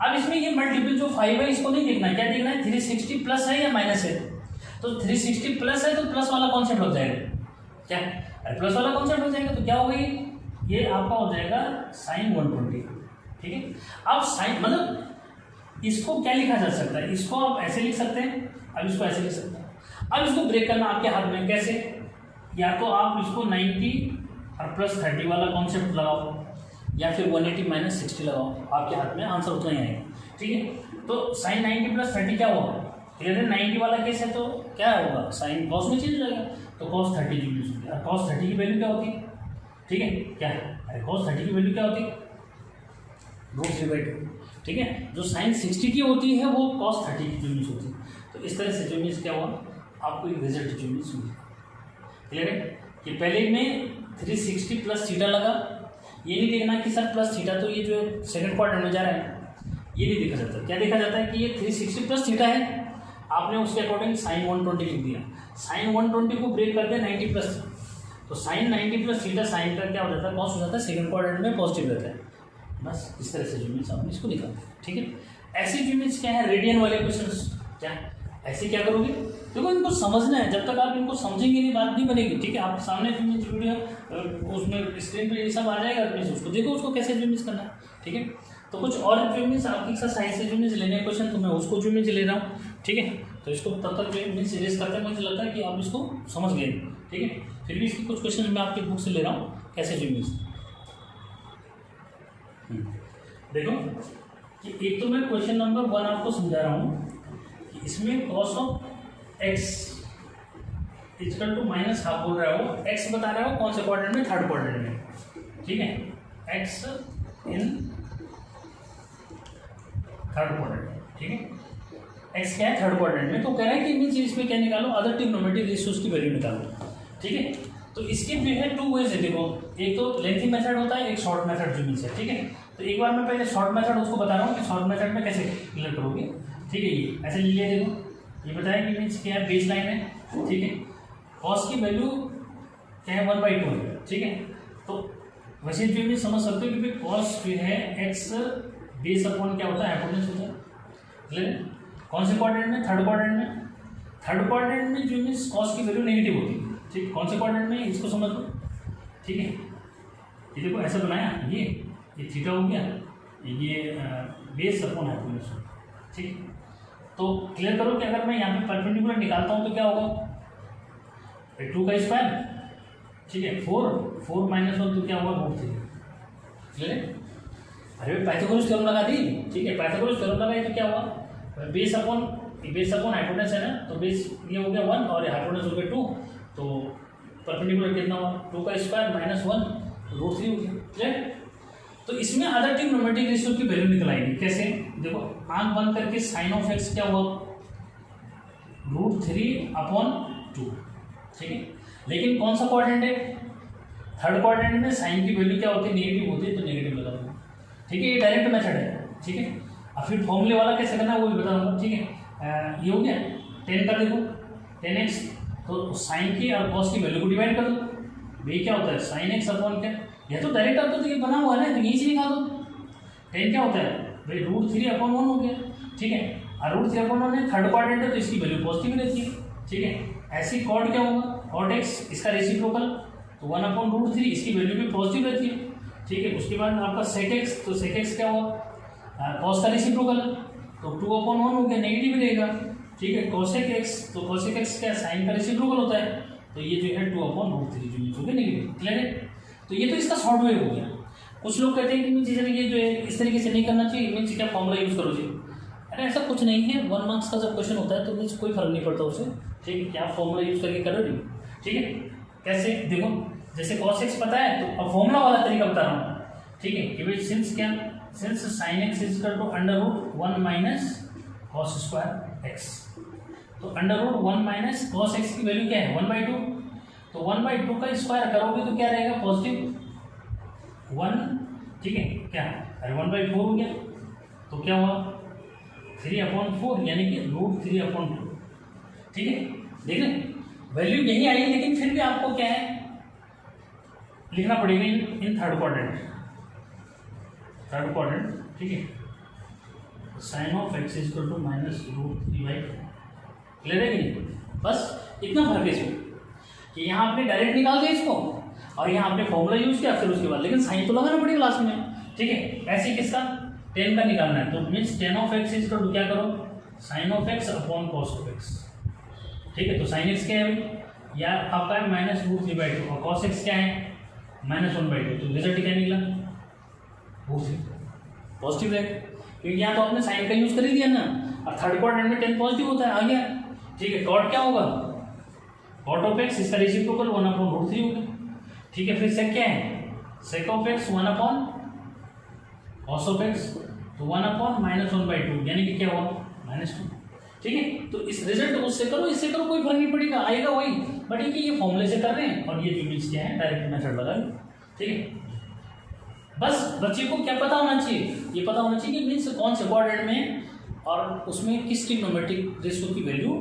अब इसमें ये मल्टीपल जो 5 है इसको नहीं देखना है, क्या देखना है 360 प्लस है या माइनस है। तो 360 प्लस है तो प्लस वाला कॉन्सेप्ट हो जाएगा, क्या प्लस वाला कॉन्सेप्ट हो जाएगा। तो क्या होगा ये आपका हो जाएगा साइन 120, ठीक है। अब साइन मतलब इसको क्या लिखा जा सकता है, इसको आप ऐसे लिख सकते हैं, अब इसको ऐसे लिख सकते हैं। अब इसको ब्रेक करना आपके हाथ में, कैसे, या तो आप इसको 90 और +30 वाला कॉन्सेप्ट लगाओ, या फिर 180 माइनस 60 लगाओ, आपके हाथ में आंसर उतना ही आएगा, ठीक है। तो साइन 90 + 30 क्या होगा, यदि 90 वाला केस है तो क्या होगा, साइन कॉस में चेंज हो जाएगा, तो cos 30 की वैल्यू, और cos 30 की वैल्यू क्या होती है, ठीक है, क्या है cos 30 की वैल्यू क्या होती है, √3/2, ठीक है। जो साइन 60 की होती है वो cos 30 की जो मीन्स होती है। तो इस तरह से जो मीन्स क्या हुआ, आपको एक रिजल्ट जो मीन्स हुई, क्लियर है। कि पहले में 360 + थीटा लगा, ये नहीं देखना कि सर प्लस थीटा तो ये जो सेकंड क्वाड्रेंट में जा रहा है, ये नहीं देखा जाता। क्या देखा जाता है कि ये 360 + थीटा है, आपने उसके अकॉर्डिंग साइन 120 लिख दिया। साइन 120 को ब्रेक करते हैं 90+, तो साइन 90 + थीटा साइन का क्या हो जाता है, कॉस हो जाता है, सेकंड क्वाड्रेंट में पॉजिटिव रहता है। बस इस तरह से जो मीन्स आपने इसको निकालते हैं, ठीक है। ऐसे जो मीन्स क्या है, रेडियन वाले क्वेश्चन क्या ऐसे क्या करोगे, देखो इनको समझना है, जब तक आप इनको समझेंगे नहीं बात नहीं बनेगी, ठीक है। आप सामने जो मीन्स वीडियो उसमें स्क्रीन पे ये सब आ जाएगा, मीन्स उसको देखो, उसको कैसे जो मीन्स करना है, ठीक है। तो कुछ और जो मीन्स आपकी एक्सरसाइज से जो मीन्स लेने क्वेश्चन, तो मैं उसको जो मीन्स ले रहा हूँ, ठीक है। तो इसको तब तक जो मीन्स इरेज करते हैं, मुझे लगता है कि आप इसको समझ गए, ठीक है। फिर भी इसकी कुछ क्वेश्चन मैं आपकी बुक से ले रहा हूँ, कैसे जो मीन्स देखो कि एक तो मैं क्वेश्चन नंबर 1 आपको समझा रहा हूँ कि इसमें cos of x equal to minus half बोल रहा है वो, एक्स बता रहा है वो कौन से क्वाड्रेंट में, थर्ड क्वाड्रेंट में, ठीक है, एक्स इन थर्ड क्वाड्रेंट, ठीक है, एक्स क्या है थर्ड क्वाड्रेंट में। तो कह रहा है कि मीन्स इसमें क्या निकालो, अदर ट्रिग्नोमेट्रिक रेशियोज की वैल्यू निकालो, ठीक है। तो इसके जो है टू वेज है, देखो एक तो लेंथी मेथड होता है, एक शॉर्ट मेथड जो मीन्स है, ठीक है। तो एक बार मैं पहले शॉर्ट मेथड उसको बता रहा हूँ कि शॉर्ट मेथड में कैसे क्लियर करोगे, ठीक है। ये ऐसे ले लिया, देखो ये बताया कि मीन्स क्या है, बेस लाइन है, ठीक है, कॉस की वैल्यू क्या है 1/2 है, ठीक है। तो वैसे जो भी समझ सकते हो कि कॉस जो है एक्स बेस अपॉन क्या होता है, हाइपोटेन्यूस होता है, क्लियर है। कौन से क्वाड्रेंट में, थर्ड क्वाड्रेंट में, थर्ड क्वाड्रेंट में जो मीन्स कॉस की वैल्यू नेगेटिव होती है, ठीक। कौन से क्वाड्रेंट में, इसको समझ लो, ठीक है। ये देखो ऐसा बनाया, ये थीटा हो गया, ये बेस अपॉन हाइपोटेन्यूस, ठीक। तो क्लियर करो कि अगर मैं यहाँ पे परपेंडिकुलर निकालता हूँ तो क्या होगा, 2 का स्क्वायर, ठीक है, 4 माइनस 1 तो क्या होगा, √3, क्लियर है। अरे पाइथागोरस थ्योरम लगा दी, ठीक है, पाइथागोरस थ्योरम लगाए तो क्या हुआ, बेस अपॉन हाइपोटेन्यूस है ना, तो बेस ये हो गया 1 और हाइपोटेन्यूस हो गया 2, तो परपेंडिकुलर कितना हुआ, 2 का स्क्वायर माइनस 1 √3 हो गया, क्लियर। तो इसमें अदर ट्रिग्नोमेट्रिक रेशियो की वैल्यू निकल आएगी, कैसे, देखो आंख बंद करके साइन ऑफ एक्स क्या हुआ, √3/2, ठीक है। लेकिन कौन सा क्वाड्रेंट है, थर्ड क्वाड्रेंट में साइन की वैल्यू क्या होती है, नेगेटिव होती है, तो नेगेटिव लगा दूंगा, ठीक है। ये डायरेक्ट मेथड है, ठीक है। अब फिर फॉर्मूले वाला कैसे करना है वो भी बताऊंगा, ठीक है। ये हो गया 10 का, देखो 10x, तो साइन की और कॉस की वैल्यू को डिवाइड कर दो, ये क्या होता है साइन एक्स अपॉन क्या, यह तो डायरेक्ट आता तो ये बना हुआ है ना, तो यहीं से निकाल दो, 10 क्या होता है भाई √3/1 हो गया, ठीक है। और √3/1 है, थर्ड क्वाड्रेंट है तो इसकी वैल्यू पॉजिटिव रहती है, ठीक है। ऐसी कॉड क्या होगा, कॉट एक्स, इसका रेसिप्रोकल, तो 1/√3, इसकी वैल्यू भी पॉजिटिव रहती है, ठीक है। उसके बाद आपका सेक एक्स, तो सेक एक्स क्या हुआ, कॉस का रेसिप्रोकल, तो 2/1 हो गया, नेगेटिव रहेगा, ठीक है। कोसेक एक्स, तो कोसेक एक्स क्या साइन का रेसिप्रोकल होता है, तो ये जो है 2/√3 जो मीन्स हो गया नेगेटिव, क्लियर है। तो ये तो इसका शॉर्ट वे हो गया। कुछ लोग कहते हैं कि मीन्स ये जो है इस तरीके से नहीं करना चाहिए, मीन्स क्या फॉर्मूला यूज़ करो जी, अरे ऐसा कुछ नहीं है, 1 मार्क्स का जब क्वेश्चन होता है तो मीन्स कोई फर्क नहीं पड़ता उसे, ठीक है, क्या फॉर्मूला यूज़ करके करो जी, ठीक है। कैसे, देखो जैसे cos x पता है तो अब फॉर्मूला वाला तरीका बता रहा हूँ, ठीक है, कि भाई since sin x equal to √1 minus cos square x, तो √1 माइनस cos x की वैल्यू क्या है 1/2, तो 1/2 का स्क्वायर करोगे तो क्या रहेगा पॉजिटिव 1, ठीक है, क्या अरे 1/4 हो गया, तो क्या हुआ 3/4 यानी कि √3/2, ठीक है। देख लें वैल्यू यही आई, लेकिन फिर भी आपको क्या है लिखना पड़ेगा इन थर्ड क्वाड्रेंट, ठीक है। Sine of x equal to -√3/2, clear है कि नहीं, बस इतना फर्क है इसमें कि यहाँ आपने डायरेक्ट निकाल दिया इसको और यहाँ आपने फॉर्मूला यूज किया, फिर उसके बाद लेकिन साइन तो लगाना पड़ेगा लास्ट में, ठीक है। ऐसे किसका 10 का निकालना है, तो means 10 of x equal to क्या करो sine of x upon cos of x, ठीक है। तो साइन एक्स क्या है या आपका है -√3/2 और कॉस एक्स क्या है -1/2, तो रिजल्ट क्या निकला पॉजिटिव है, क्योंकि यहाँ तो आपने साइन का यूज कर ही दिया ना, और थर्ड क्वाड्रेंट में 10 पॉजिटिव होता है, आ गया, ठीक है। कॉट क्या होगा कॉट ऑफ एक्स, इसका रेसिप्रोकल 1/√3 होगा, ठीक है। फिर सेक क्या है sake of x 1/cos of x, तो 1/-1/2 यानी कि क्या हुआ -2, ठीक है। तो इस रिजल्ट उससे करो इससे करो कोई फर्क नहीं पड़ेगा, आएगा वही, बट ये फॉर्मूले से कर रहे हैं और ये जो मीन्स क्या है डायरेक्ट मेथड लगा, ठीक है। बस बच्चे को क्या पता होना चाहिए, ये पता होना चाहिए कि मीन्स कौन से क्वाड्रेंट में और उसमें किस ट्रिग्नोमेट्रिक रेशियो की वैल्यू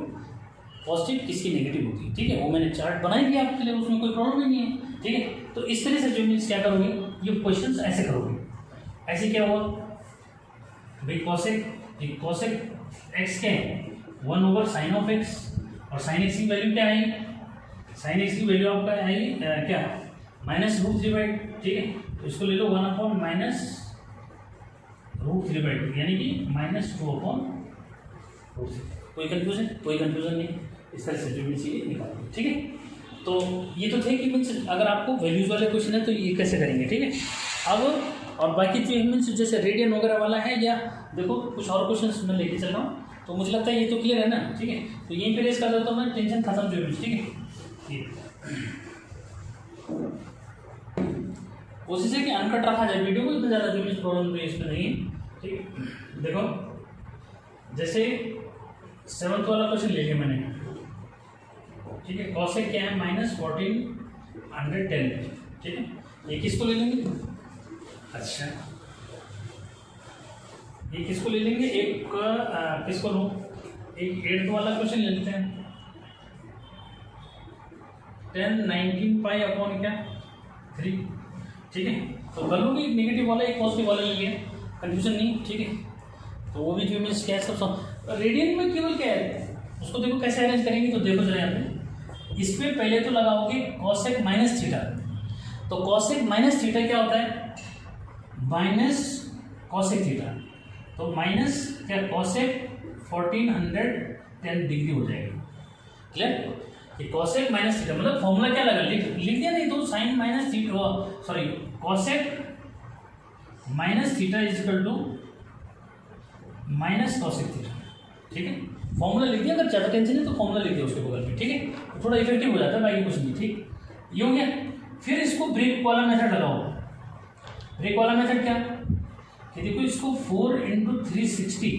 पॉजिटिव किसकी नेगेटिव होती है, ठीक है। वो मैंने चार्ट बनाई दिया आपके लिए, उसमें कोई प्रॉब्लम नहीं है, ठीक है। तो इस तरह से जो मीन्स क्या करोगे ये क्वेश्चन ऐसे करोगे, ऐसे क्या हुआ भाई कॉसेक एक्स क्या है 1/sin ऑफ एक्स, और sin x की वैल्यू क्या आई sin x की वैल्यू आपका आई क्या -√3/2, ठीक है। तो इसको ले लो 1/-√3/2 यानी कि -2/√3, कोई कंफ्यूजन नहीं, इस तरह से जो मीन्स ये निकालो, ठीक है। तो ये तो थे कि मीन्स अगर आपको वैल्यूज वाले क्वेश्चन है तो ये कैसे करेंगे, ठीक है। अब और बाकी जो मीन्स जैसे रेडियन वगैरह वाला है, या देखो कुछ और क्वेश्चन मैं लेके चल रहा हूँ, तो मुझे लगता है ये तो क्लियर है ना, ठीक है। तो यहीं पे रेस कर देता हूँ मैं, टेंशन खत्म जो मीन्स, ठीक है। कोशिश है कि अनकट रखा जाए वीडियो को, इतना ज़्यादा जो प्रॉब्लम तो इसमें नहीं है। ठीक, देखो जैसे 7th वाला क्वेश्चन ले लिया मैंने। ठीक है, कॉसेक क्या है -1410। ठीक है, ये किसको ले लेंगे? अच्छा, ये किसको ले लेंगे? एक किसको लो? एक 8th वाला क्वेश्चन ले लेते हैं। 10 19 पाई अपॉन क्या 3। ठीक है, तो वैल्यू भी नेगेटिव वाला एक पॉजिटिव वाला ले लिया, कंफ्यूजन नहीं। ठीक है, तो वो भी जो मीन्स क्या है सब रेडियन में केवल क्या है उसको देखो कैसे अरेंज करेंगे। तो देखो जरा यहाँ पे इस पर पहले तो लगाओगे कॉसेक माइनस थीटा। तो कॉसेक माइनस थीटा क्या होता है? Minus cosec theta. तो माइनस क्या कॉसेक 1410 डिग्री हो जाएगी। क्लियर? ये कॉसेक माइनस थीटा मतलब फॉर्मूला क्या लगा लिख दिया नहीं तो sine minus theta sorry cosec minus theta is equal to minus cosec theta. ठीक है, फॉर्मूला लिख दिया। अगर ज़्यादा टेंशन है तो फॉर्मूला लिख दिया उसके बगल में। ठीक है, तो थोड़ा इफेक्टिव हो जाता है, बाकी कुछ नहीं। ठीक, ये हो गया। फिर इसको ब्रेक वाला मेथड लगाओ। ब्रेक वाला मेथड क्या कि देखो इसको 4 × 360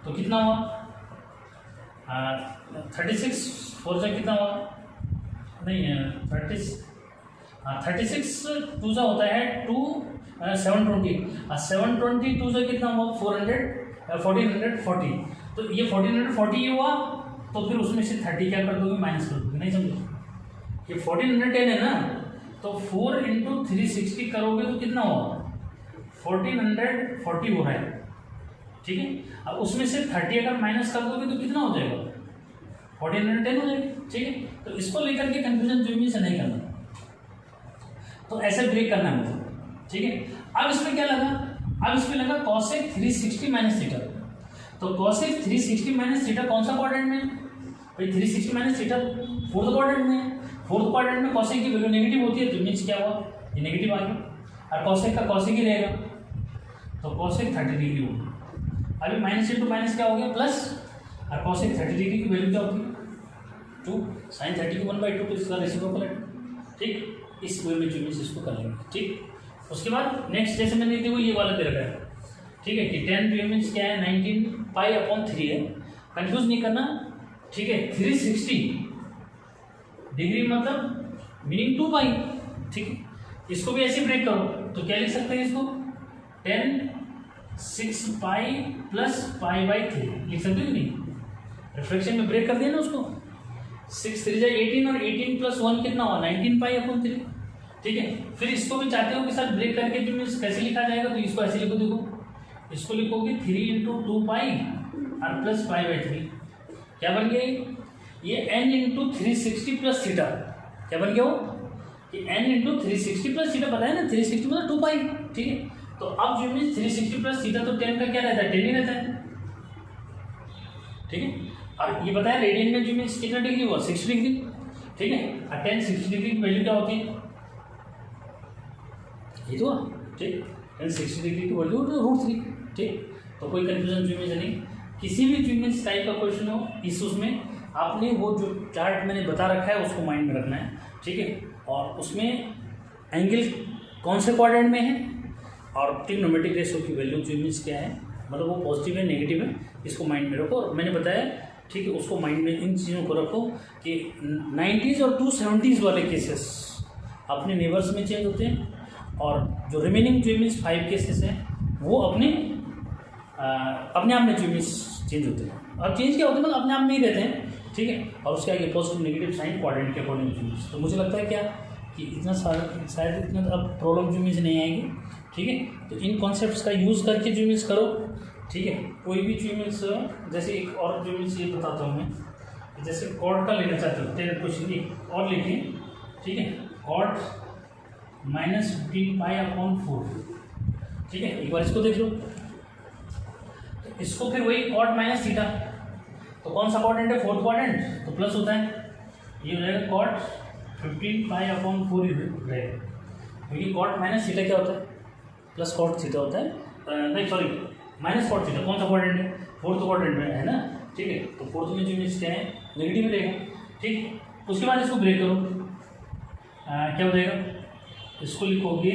तो कितना हुआ? 36 4 से कितना हुआ? नहीं 36 2 से होता है 2 720 720 2 से कितना हुआ? 1440। तो ये 1440 ये हुआ, तो फिर उसमें से 30 क्या कर दोगे? माइनस कर दोगे। नहीं समझे? ये 1410 है ना, तो 4 × 360 करोगे तो कितना होगा? 1440 हो रहा है। ठीक है, अब उसमें से 30 अगर माइनस कर दोगे तो कितना हो जाएगा? 1410 हो जाएगा। ठीक है, तो इसको लेकर के कंफ्यूजन जो से नहीं करना, तो ऐसे ब्रेक करना है। ठीक है, अब इसमें क्या लगा? अब इसमें लगा कॉसेक 360 माइनस थीटा। तो कॉसेक 360 माइनस थीटा कौन सा क्वाड्रेंट में? भाई 360 माइनस थीटा 4th क्वाड्रेंट में। 4th क्वाड्रेंट में कॉसेक की वैल्यू नेगेटिव होती है, तो मीन्स क्या हुआ? ये नेगेटिव आ गया। और कॉसेक का कॉसेक ही रहेगा, तो कॉसेक 30 डिग्री होगा। अभी माइनस इंटू माइनस क्या हो गया? प्लस। और कॉसेक 30 डिग्री की वैल्यू क्या होती है? 2 साइन 30 को 1/2 तो इसका रेसिप्रोकल है। ठीक, इस वे में जो मीन्स इसको कर लेंगे। ठीक, उसके बाद नेक्स्ट जैसे मैंने देखो ये वाला दे रखा है। ठीक है, कि 10 जो मीन्स क्या है 19 पाई अपॉन 3 है। कंफ्यूज नहीं करना। ठीक है, 360 डिग्री मतलब मीनिंग 2 पाई। ठीक है, इसको भी ऐसे ब्रेक करो तो क्या लिख सकते हैं? इसको 10 6 पाई प्लस पाई/3 लिख सकते हो नहीं? रिफ्रैक्शन में ब्रेक कर दिया ना उसको। 6 3 18 और 18 + 1 कितना हुआ? 19 पाई अपॉन 3। ठीक है, फिर इसको भी चाहते हो कि सर ब्रेक करके जो मीन्स कैसे लिखा जाएगा? तो इसको ऐसे लिखो। देखो इसको लिखोगे 3 × 2 पाई और प्लस पाई/3। क्या बन गया ये? n × 360 plus theta. क्या बन गया वो? कि n × 360 प्लस थीटा बताया ना, 360 मतलब 2 पाई। ठीक है, तो अब जो मीन्स 360 प्लस थीटा तो 10 का क्या रहता है? 10 ही रहता है। ठीक है, और ये बताया रेडियन में जो मीन्स कितना डिग्री हुआ? 60 डिग्री। ठीक है, और 10 60 डिग्री की वैल्यू क्या होती है? ये तो ठीक 10 60 डिग्री की वैल्यू √3। ठीक, तो कोई कंफ्यूजन जो मीन्स नहीं। किसी भी जो मीन्स टाइप का क्वेश्चन हो इस उसमें आपने वो जो चार्ट मैंने बता रखा है उसको माइंड में रखना है। ठीक है, और उसमें एंगल कौन से क्वाड्रेंट में है और ट्रिग्नोमेट्रिक रेशियो की वैल्यू जो मीन्स क्या है, मतलब वो पॉजिटिव है नेगेटिव है, इसको माइंड में रखो। और मैंने बताया ठीक है उसको माइंड में इन चीज़ों को रखो कि 90s और 270s वाले केसेस अपने नेबर्स में चेंज होते हैं, और जो रिमेनिंग जो मीन्स 5 केसेस हैं वो अपने आप में जो मीन्स चेंज होते हैं। अब चेंज क्या होते हैं मतलब अपने आप में ही रहते हैं। ठीक है, और उसके आगे पॉजिटिव नेगेटिव साइन क्वाड्रेंट के अकॉर्डिंग जो मीन्स। तो मुझे लगता है क्या कि इतना सारा शायद इतना अब प्रॉब्लम जो मीन्स नहीं आएगी। ठीक है, तो इन कॉन्सेप्ट्स का यूज़ करके जो मीन्स करो। ठीक है, कोई भी जो मीन्स जैसे एक और जो मीन्स ये बताता हूँ मैं, जैसे कॉर्ड का लेना चाहते हो 10 क्वेश्चन एक और लिखिए। ठीक है, कॉर्ड -15 पाई अपॉन 4। ठीक है, एक बार इसको देख लो। तो इसको फिर वही कॉट माइनस थीटा, तो कौन सा क्वाड्रेंट है? 4th क्वाड्रेंट, तो प्लस होता है। ये हो जाएगा कॉट 15 पाई अपॉन 4 रहेगा, क्योंकि कॉट माइनस थीटा क्या होता है? प्लस कॉट थीटा होता है। नहीं सॉरी माइनस कॉट थीटा। कौन सा क्वाड्रेंट है? 4th क्वाड्रेंट में है ना। ठीक है, तो 4th में जो मीन्स क्या है? नेगेटिव रहेगा। ठीक, उसके बाद इसको ब्रेक करो, क्या हो जाएगा, इसको लिखोगे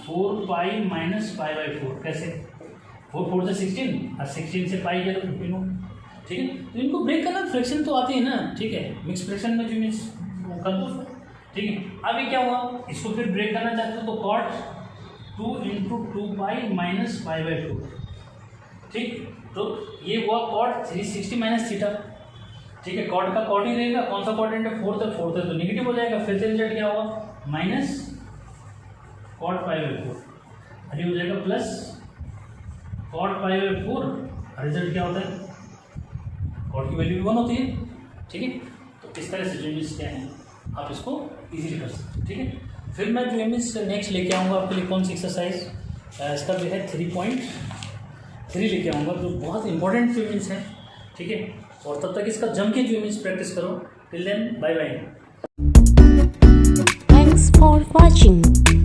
4 माइनस पाई बाई 4। कैसे, 4 से 16 और 16 से पाई गया तो 15 हो। ठीक है, तो इनको ब्रेक करना, फ्रैक्शन तो आती है ना। ठीक है, मिक्स फ्रैक्शन में जो मीन्स कर दो। ठीक है, अब ये क्या हुआ, इसको फिर ब्रेक करना चाहते हो तो cot 2 into 2 pi minus pi by 4। ठीक, तो ये हुआ कॉट 360 माइनस थीटा। ठीक है, कॉट का कॉट ही रहेगा, कौन सा कॉर्डिनेट है, 4 है तो निगेटिव हो जाएगा। फिर से रिजल्ट क्या होगा, माइनस कॉट पाई बाई 4, ये हो जाएगा plus cot pi by 4। Result क्या होता है, कॉट की वैल्यू भी 1 होती है। ठीक है, तो इस तरह से जो इमेज क्या है आप इसको इजीली कर सकते हो। ठीक है, फिर मैं जो इमेज नेक्स्ट लेके आऊँगा आपके लिए, कौन सी एक्सरसाइज, इसका जो है 3.3 लेके आऊँगा, जो बहुत इंपॉर्टेंट जो इमेज है। ठीक है, और तब तक इसका जम के जो इमेज प्रैक्टिस करो। Till then, bye bye. Thanks for watching.